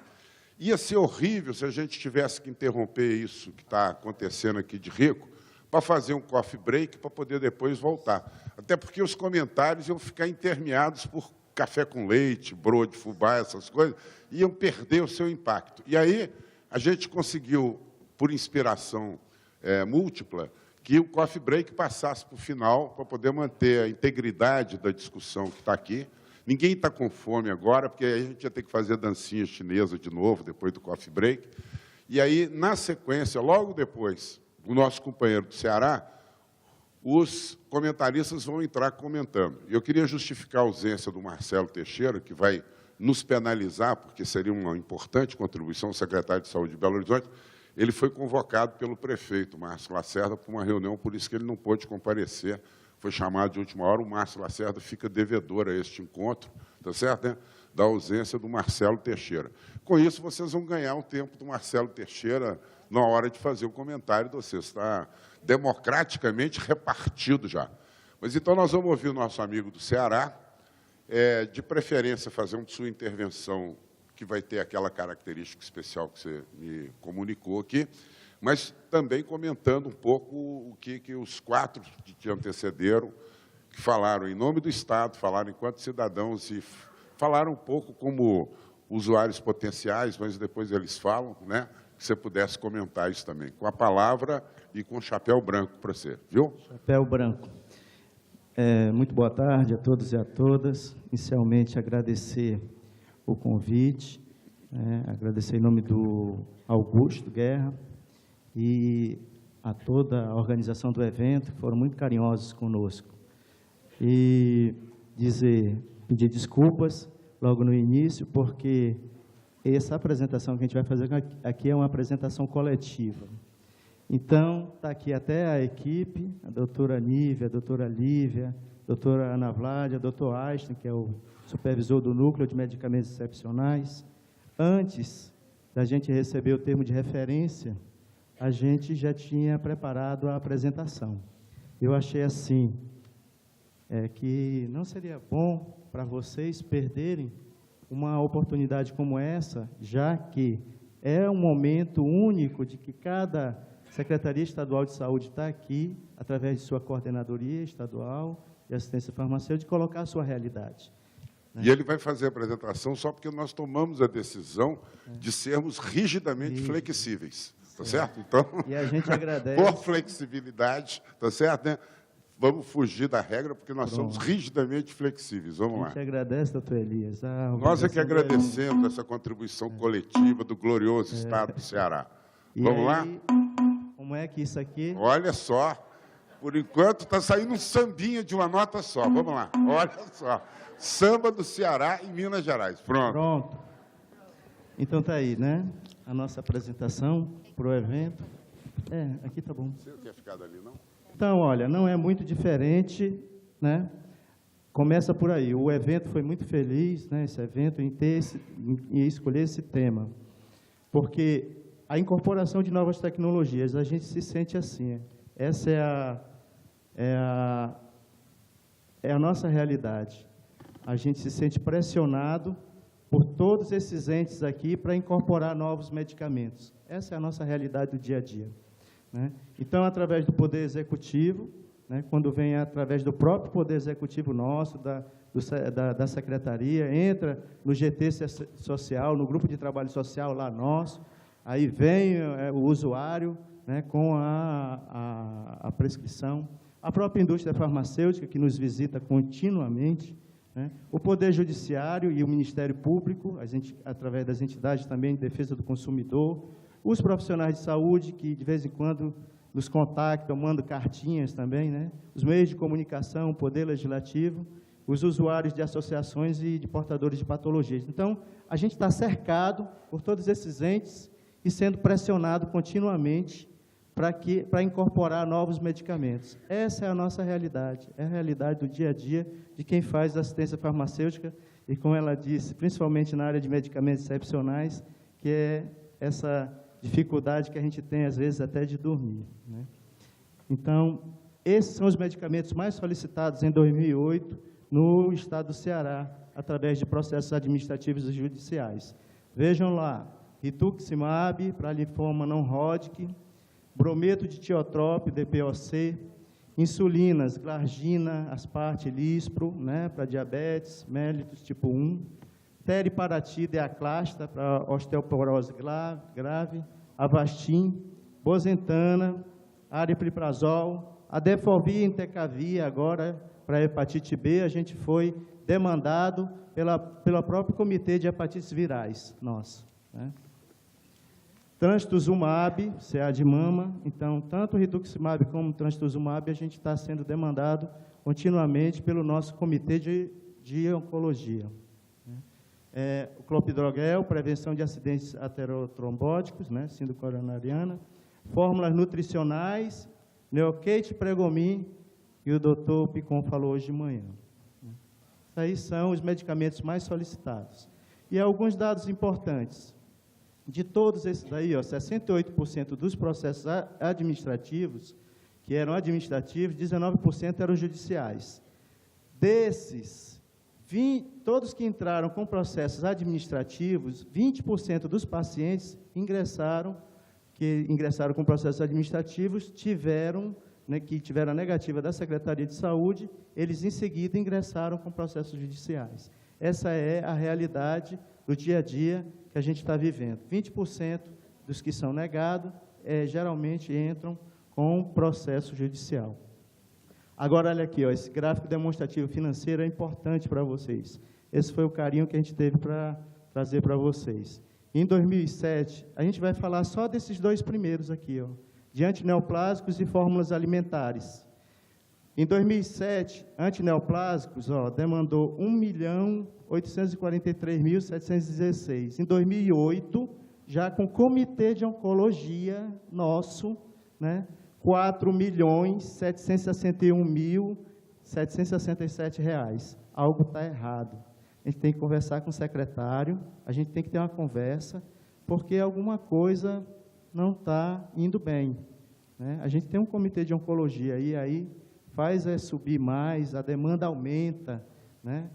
Ia ser horrível se a gente tivesse que interromper isso que está acontecendo aqui de rico, para fazer um coffee break, para poder depois voltar. Até porque os comentários iam ficar intermeados por café com leite, broa de fubá, essas coisas, iam perder o seu impacto. E aí, a gente conseguiu, por inspiração múltipla, que o coffee break passasse para o final, para poder manter a integridade da discussão que está aqui. Ninguém está com fome agora, porque aí a gente ia ter que fazer dancinha chinesa de novo, depois do coffee break. E aí, na sequência, logo depois, o nosso companheiro do Ceará, os comentaristas vão entrar comentando. Eu queria justificar a ausência do Marcelo Teixeira, que vai nos penalizar, porque seria uma importante contribuição, o secretário de Saúde de Belo Horizonte. Ele foi convocado pelo prefeito, Márcio Lacerda, para uma reunião, por isso que ele não pôde comparecer. Foi chamado de última hora, o Márcio Lacerda fica devedor a este encontro, tá certo, né? Da ausência do Marcelo Teixeira. Com isso, vocês vão ganhar o tempo do Marcelo Teixeira na hora de fazer o comentário de vocês. Está democraticamente repartido já. Mas, então, nós vamos ouvir o nosso amigo do Ceará, de preferência, fazer sua intervenção, que vai ter aquela característica especial que você me comunicou aqui, mas também comentando um pouco o que os quatro que te antecederam, que falaram em nome do Estado, falaram enquanto cidadãos e falaram um pouco como usuários potenciais, mas depois eles falam, né? Que você pudesse comentar isso também, com a palavra e com o chapéu branco para você, viu? Chapéu branco. Muito boa tarde a todos e a todas. Inicialmente, agradecer o convite, agradecer em nome do Augusto Guerra e a toda a organização do evento, que foram muito carinhosos conosco. E pedir desculpas logo no início, porque essa apresentação que a gente vai fazer aqui é uma apresentação coletiva. Então, está aqui até a equipe, a doutora Nívia, a doutora Lívia, a doutora Ana Vládia, o doutor Einstein, que é o supervisor do Núcleo de Medicamentos Excepcionais. Antes da gente receber o termo de referência, a gente já tinha preparado a apresentação. Eu achei assim, que não seria bom para vocês perderem uma oportunidade como essa, já que é um momento único de que cada Secretaria Estadual de Saúde está aqui, através de sua coordenadoria estadual de assistência farmacêutica, de colocar a sua realidade. E ele vai fazer a apresentação só porque nós tomamos a decisão de sermos rigidamente flexíveis, tá certo? Então, e a gente agradece. Por flexibilidade, tá certo, né? Vamos fugir da regra, porque nós somos rigidamente flexíveis. Vamos lá. A gente agradece, doutor Elias. Nós é que agradecemos essa contribuição coletiva do glorioso Estado do Ceará. Vamos lá? Como é que isso aqui... Olha só, por enquanto está saindo um sambinha de uma nota só. Vamos lá, olha só. Samba do Ceará em Minas Gerais. Pronto. Pronto. Então está aí, né? A nossa apresentação para o evento. Aqui tá bom. Você não quer ficar dali, não? Então, olha, não é muito diferente, né? Começa por aí. O evento foi muito feliz, né? Esse evento em escolher esse tema, porque a incorporação de novas tecnologias, a gente se sente assim. Essa é a nossa realidade. A gente se sente pressionado por todos esses entes aqui para incorporar novos medicamentos. Essa é a nossa realidade do dia a dia, né? Então, através do Poder Executivo, né, quando vem através do próprio Poder Executivo nosso, da Secretaria, entra no GT Social, no Grupo de Trabalho Social lá nosso, aí vem o usuário, né, com a prescrição, a própria indústria farmacêutica, que nos visita continuamente, né, o Poder Judiciário e o Ministério Público, através das entidades também de defesa do consumidor, os profissionais de saúde, que de vez em quando nos contactam, mandam cartinhas também, né, os meios de comunicação, o Poder Legislativo, os usuários de associações e de portadores de patologias. Então, a gente está cercado por todos esses entes e sendo pressionado continuamente para incorporar novos medicamentos. Essa é a nossa realidade, é a realidade do dia a dia de quem faz assistência farmacêutica e, como ela disse, principalmente na área de medicamentos excepcionais, que é essa dificuldade que a gente tem, às vezes, até de dormir, né? Então, esses são os medicamentos mais solicitados em 2008 no estado do Ceará, através de processos administrativos e judiciais. Vejam lá, rituximab para linfoma não Hodgkin, brometo de tiotrope, DPOC, insulinas, glargina, asparte, lispro, né, para diabetes, mellitus tipo 1, teriparatida e aclasta para osteoporose grave, avastin, bozentana, aripiprazol, adefovir e entecavir agora para hepatite B, a gente foi demandado pelo próprio Comitê de Hepatites Virais, nosso, né? Trastuzumab, CA de mama, então, tanto o rituximab como o trastuzumab, a gente está sendo demandado continuamente pelo nosso Comitê de Oncologia. O clopidogrel, prevenção de acidentes aterotrombóticos, né, síndrome coronariana, fórmulas nutricionais, Neocate, Pregomin, que o doutor Picon falou hoje de manhã. Esses aí são os medicamentos mais solicitados. E alguns dados importantes. De todos esses daí, 68% dos processos administrativos, que eram administrativos, 19% eram judiciais. Desses, todos que entraram com processos administrativos, 20% dos pacientes que ingressaram com processos administrativos, que tiveram a negativa da Secretaria de Saúde, eles, em seguida, ingressaram com processos judiciais. Essa é a realidade do dia a dia que a gente está vivendo. 20% dos que são negados, geralmente entram com processo judicial. Agora, olha aqui, ó, esse gráfico demonstrativo financeiro é importante para vocês. Esse foi o carinho que a gente teve para trazer para vocês. Em 2007, a gente vai falar só desses dois primeiros aqui, ó, de antineoplásicos e fórmulas alimentares. Em 2007, antineoplásicos, ó, demandou 1.843.716. Em 2008, já com o Comitê de Oncologia nosso, né, 4.761.767 reais. Algo está errado. A gente tem que conversar com o secretário, a gente tem que ter uma conversa, porque alguma coisa não está indo bem, né? A gente tem um comitê de oncologia aí faz subir mais, a demanda aumenta, né?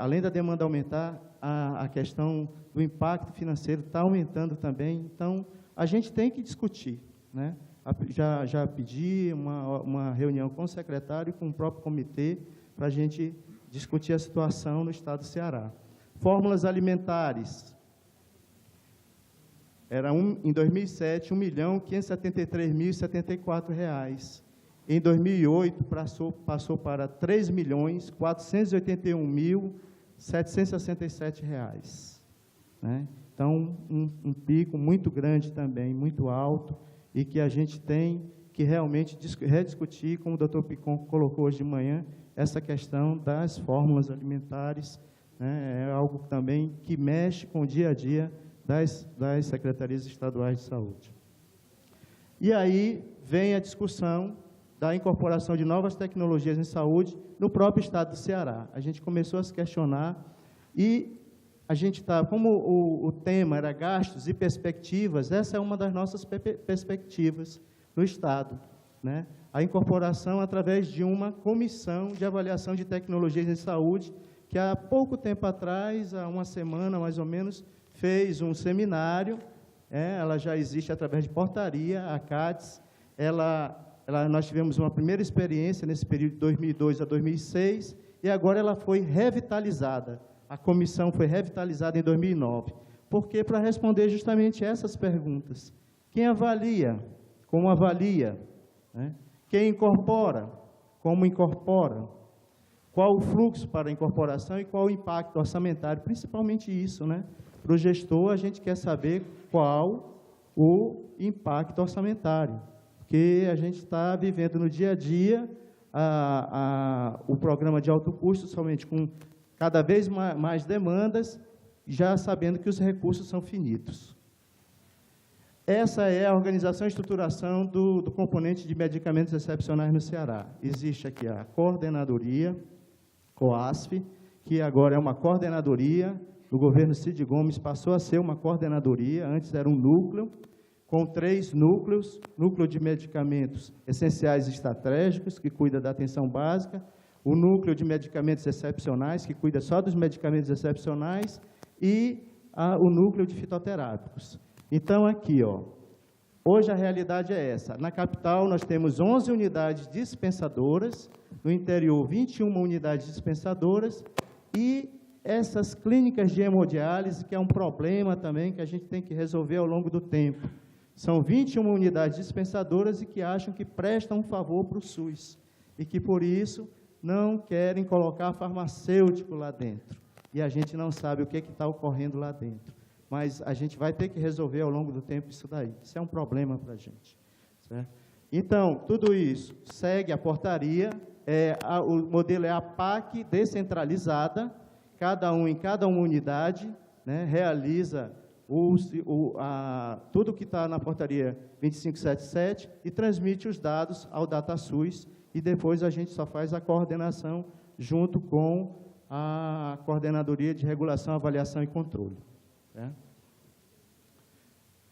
Além da demanda aumentar, a questão do impacto financeiro está aumentando também. Então, a gente tem que discutir, né? Já pedi uma reunião com o secretário e com o próprio comitê para a gente discutir a situação no estado do Ceará. Fórmulas alimentares. Era em 2007, R$ 1.573.074. Em 2008, passou para R$ 3.481.767. Né? Então, um pico muito grande também, muito alto, e que a gente tem que realmente rediscutir, como o doutor Picon colocou hoje de manhã, essa questão das fórmulas alimentares, né, é algo também que mexe com o dia a dia das secretarias estaduais de saúde. E aí vem a discussão da incorporação de novas tecnologias em saúde no próprio estado do Ceará. A gente começou a se questionar e a gente está, como o tema era gastos e perspectivas, essa é uma das nossas perspectivas no estado, né? A incorporação através de uma comissão de avaliação de tecnologias em saúde, que há pouco tempo atrás, há uma semana mais ou menos, fez um seminário, ela já existe através de portaria, a CADES, nós tivemos uma primeira experiência nesse período de 2002 a 2006, e agora ela foi revitalizada, a comissão foi revitalizada em 2009. Por quê? Para responder justamente essas perguntas. Quem avalia? Como avalia? Né? Quem incorpora? Como incorpora? Qual o fluxo para a incorporação e qual o impacto orçamentário? Principalmente isso, né? Para o gestor, a gente quer saber qual o impacto orçamentário, porque a gente está vivendo no dia a dia o programa de alto custo, somente com cada vez mais demandas, já sabendo que os recursos são finitos. Essa é a organização e estruturação do componente de medicamentos excepcionais no Ceará. Existe aqui a coordenadoria, COASF, que agora é uma coordenadoria, do governo Cid Gomes passou a ser uma coordenadoria, antes era um núcleo, com 3 núcleos: núcleo de medicamentos essenciais e estratégicos, que cuida da atenção básica, o núcleo de medicamentos excepcionais, que cuida só dos medicamentos excepcionais, e o núcleo de fitoterápicos. Então, aqui, ó, hoje a realidade é essa. Na capital, nós temos 11 unidades dispensadoras, no interior, 21 unidades dispensadoras, e essas clínicas de hemodiálise, que é um problema também que a gente tem que resolver ao longo do tempo. São 21 unidades dispensadoras e que acham que prestam um favor para o SUS, e que, por isso, não querem colocar farmacêutico lá dentro. E a gente não sabe o que está ocorrendo lá dentro. Mas a gente vai ter que resolver ao longo do tempo isso daí. Isso é um problema para a gente. Certo? Então, tudo isso segue a portaria, o modelo é a PAC descentralizada, cada um em cada uma unidade, né, realiza tudo que está na portaria 2577 e transmite os dados ao DataSUS, e depois a gente só faz a coordenação junto com a Coordenadoria de Regulação, Avaliação e Controle.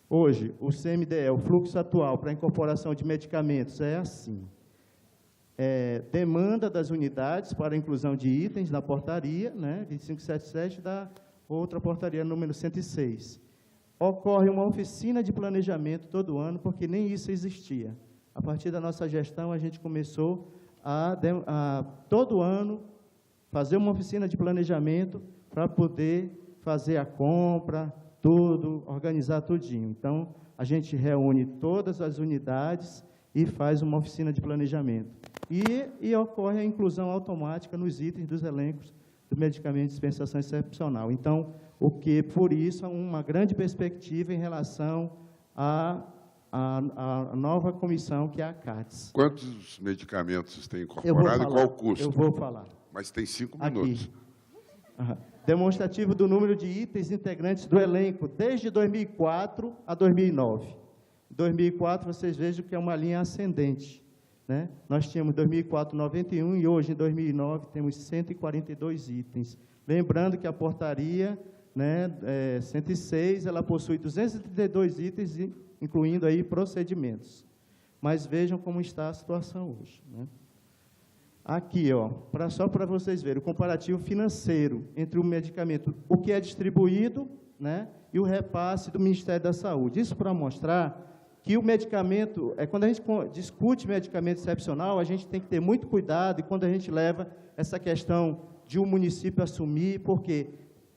Hoje, o CMDE, o fluxo atual para a incorporação de medicamentos é assim: demanda das unidades para a inclusão de itens na portaria, né, 2577, da outra portaria número 106. Ocorre uma oficina de planejamento todo ano, porque nem isso existia. A partir da nossa gestão, a gente começou todo ano, fazer uma oficina de planejamento para poder fazer a compra, tudo, organizar tudinho. Então, a gente reúne todas as unidades e faz uma oficina de planejamento. E ocorre a inclusão automática nos itens dos elencos do medicamento de dispensação excepcional. Então, por isso, uma grande perspectiva em relação à nova comissão, que é a CATS. Quantos medicamentos vocês têm incorporado e qual o custo? Eu vou falar. Mas tem 5 Aqui. minutos. Demonstrativo do número de itens integrantes do elenco, desde 2004 a 2009. Em 2004, vocês vejam que é uma linha ascendente, né? Nós tínhamos, em 2004, 91, e hoje, em 2009, temos 142 itens. Lembrando que a portaria, né, 106, ela possui 232 itens, incluindo aí procedimentos. Mas vejam como está a situação hoje, né? Aqui, ó, só para vocês verem, o comparativo financeiro entre o medicamento, o que é distribuído, né, e o repasse do Ministério da Saúde. Isso para mostrar que o medicamento, quando a gente discute medicamento excepcional, a gente tem que ter muito cuidado, e quando a gente leva essa questão de um município assumir, porque,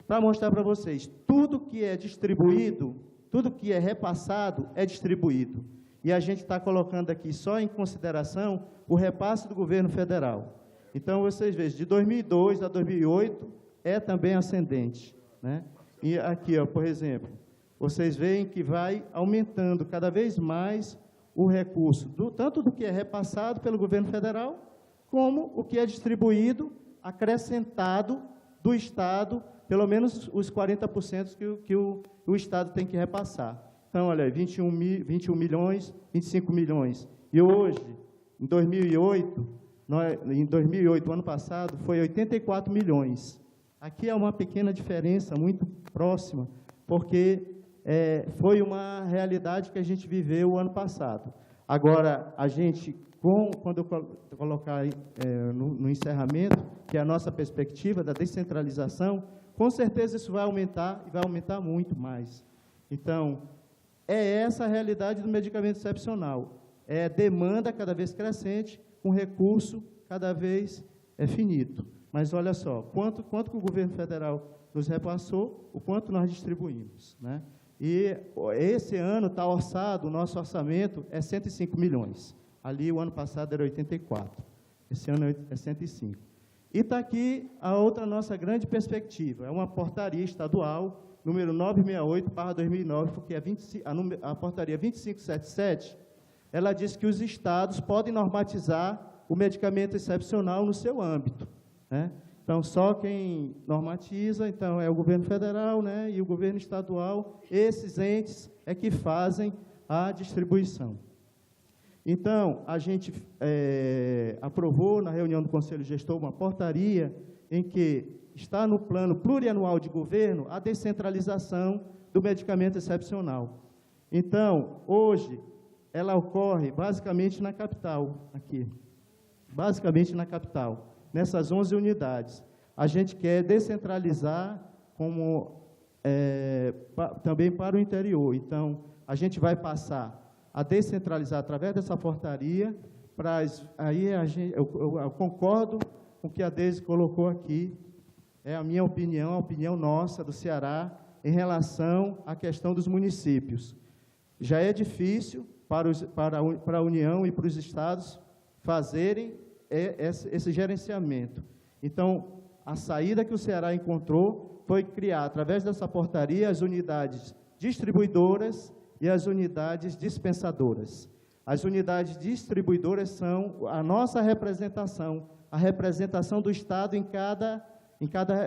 para mostrar para vocês, tudo que é distribuído, tudo que é repassado, é distribuído. E a gente está colocando aqui só em consideração o repasse do governo federal. Então, vocês vejam, de 2002 a 2008, é também ascendente, né? E aqui, ó, por exemplo, vocês veem que vai aumentando cada vez mais o recurso, tanto do que é repassado pelo governo federal, como o que é distribuído, acrescentado do Estado, pelo menos os 40% que o Estado tem que repassar. Então, olha aí, 21 milhões, 25 milhões. E hoje, em 2008, ano passado, foi 84 milhões. Aqui é uma pequena diferença, muito próxima, porque foi uma realidade que a gente viveu o ano passado. Agora, a gente, quando eu colocar no encerramento, que é a nossa perspectiva da descentralização, com certeza isso vai aumentar, e vai aumentar muito mais. Então, é essa a realidade do medicamento excepcional. É demanda cada vez crescente, um recurso cada vez finito. Mas olha só, quanto que o governo federal nos repassou, o quanto nós distribuímos, né? E esse ano está orçado, o nosso orçamento é 105 milhões. Ali, o ano passado, era 84. Esse ano é 105. E está aqui a outra nossa grande perspectiva. É uma portaria estadual, número 968/2009, porque a portaria 2577, ela diz que os estados podem normatizar o medicamento excepcional no seu âmbito, né? Então, só quem normatiza, então, é o governo federal, né, e o governo estadual, esses entes é que fazem a distribuição. Então, a gente aprovou, na reunião do Conselho Gestor, uma portaria em que está no plano plurianual de governo a descentralização do medicamento excepcional. Então, hoje, ela ocorre basicamente na capital, aqui. Basicamente na capital, nessas 11 unidades. A gente quer descentralizar também para o interior. Então, a gente vai passar a descentralizar através dessa portaria, aí eu concordo com o que a Deise colocou aqui, é a minha opinião, a opinião nossa do Ceará, em relação à questão dos municípios. Já é difícil para a União e para os estados fazerem esse gerenciamento. Então, a saída que o Ceará encontrou foi criar, através dessa portaria, as unidades distribuidoras e as unidades dispensadoras. As unidades distribuidoras são a nossa representação, a representação do Estado em cada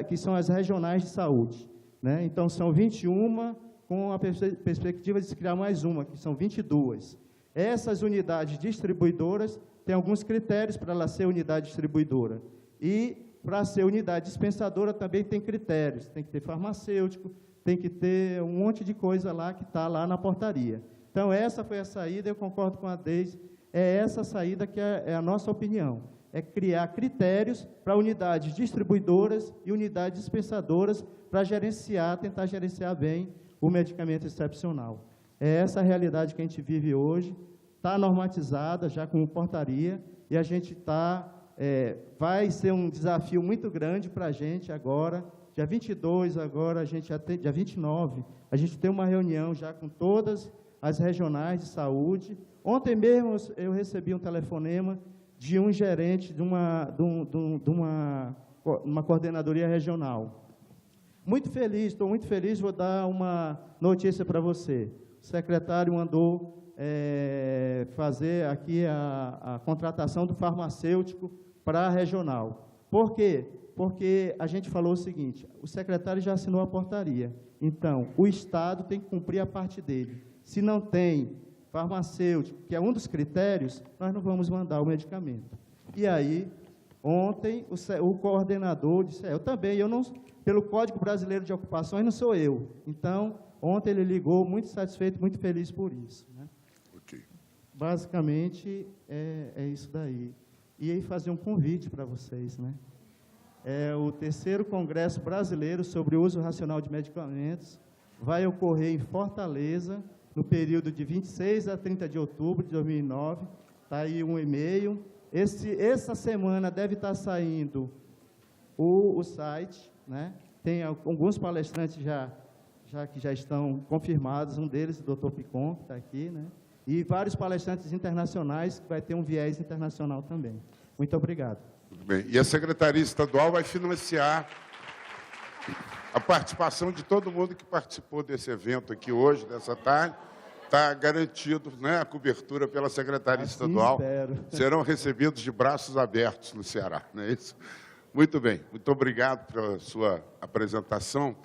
que são as regionais de saúde, né? Então, são 21, com a perspectiva de se criar mais uma, que são 22. Essas unidades distribuidoras têm alguns critérios para ela ser unidade distribuidora. E, para ser unidade dispensadora, também tem critérios. Tem que ter farmacêutico, tem que ter um monte de coisa lá que está lá na portaria. Então, essa foi a saída, eu concordo com a Deise, é essa saída que é a nossa opinião. É criar critérios para unidades distribuidoras e unidades dispensadoras para tentar gerenciar bem o medicamento excepcional. É essa a realidade que a gente vive hoje, está normatizada já com portaria, e a gente vai ser um desafio muito grande para a gente agora, Dia 22, agora, dia 29, a gente tem uma reunião já com todas as regionais de saúde. Ontem mesmo eu recebi um telefonema de um gerente de uma coordenadoria regional. Muito feliz, estou muito feliz, vou dar uma notícia para você. O secretário mandou fazer aqui a contratação do farmacêutico para a regional. Por quê? Porque a gente falou o seguinte, o secretário já assinou a portaria, então o Estado tem que cumprir a parte dele. Se não tem farmacêutico, que é um dos critérios, nós não vamos mandar o medicamento. E aí, ontem, o coordenador disse, eu também, pelo Código Brasileiro de Ocupações, não sou eu. Então, ontem ele ligou, muito satisfeito, muito feliz por isso. Né? Okay. Basicamente, é isso daí. E aí fazer um convite para vocês, né? O 3º Congresso Brasileiro sobre o Uso Racional de Medicamentos vai ocorrer em Fortaleza, no período de 26 a 30 de outubro de 2009. Está aí um e-mail. Essa semana deve estar saindo o site, né? Tem alguns palestrantes que já estão confirmados, um deles, o Dr. Picon, que está aqui, né? E vários palestrantes internacionais, que vai ter um viés internacional também. Muito obrigado. Muito bem. E a Secretaria Estadual vai financiar a participação de todo mundo que participou desse evento aqui hoje, dessa tarde. Está garantido, né, a cobertura pela Secretaria Estadual. Espero. Serão recebidos de braços abertos no Ceará, não é isso? Muito bem. Muito obrigado pela sua apresentação.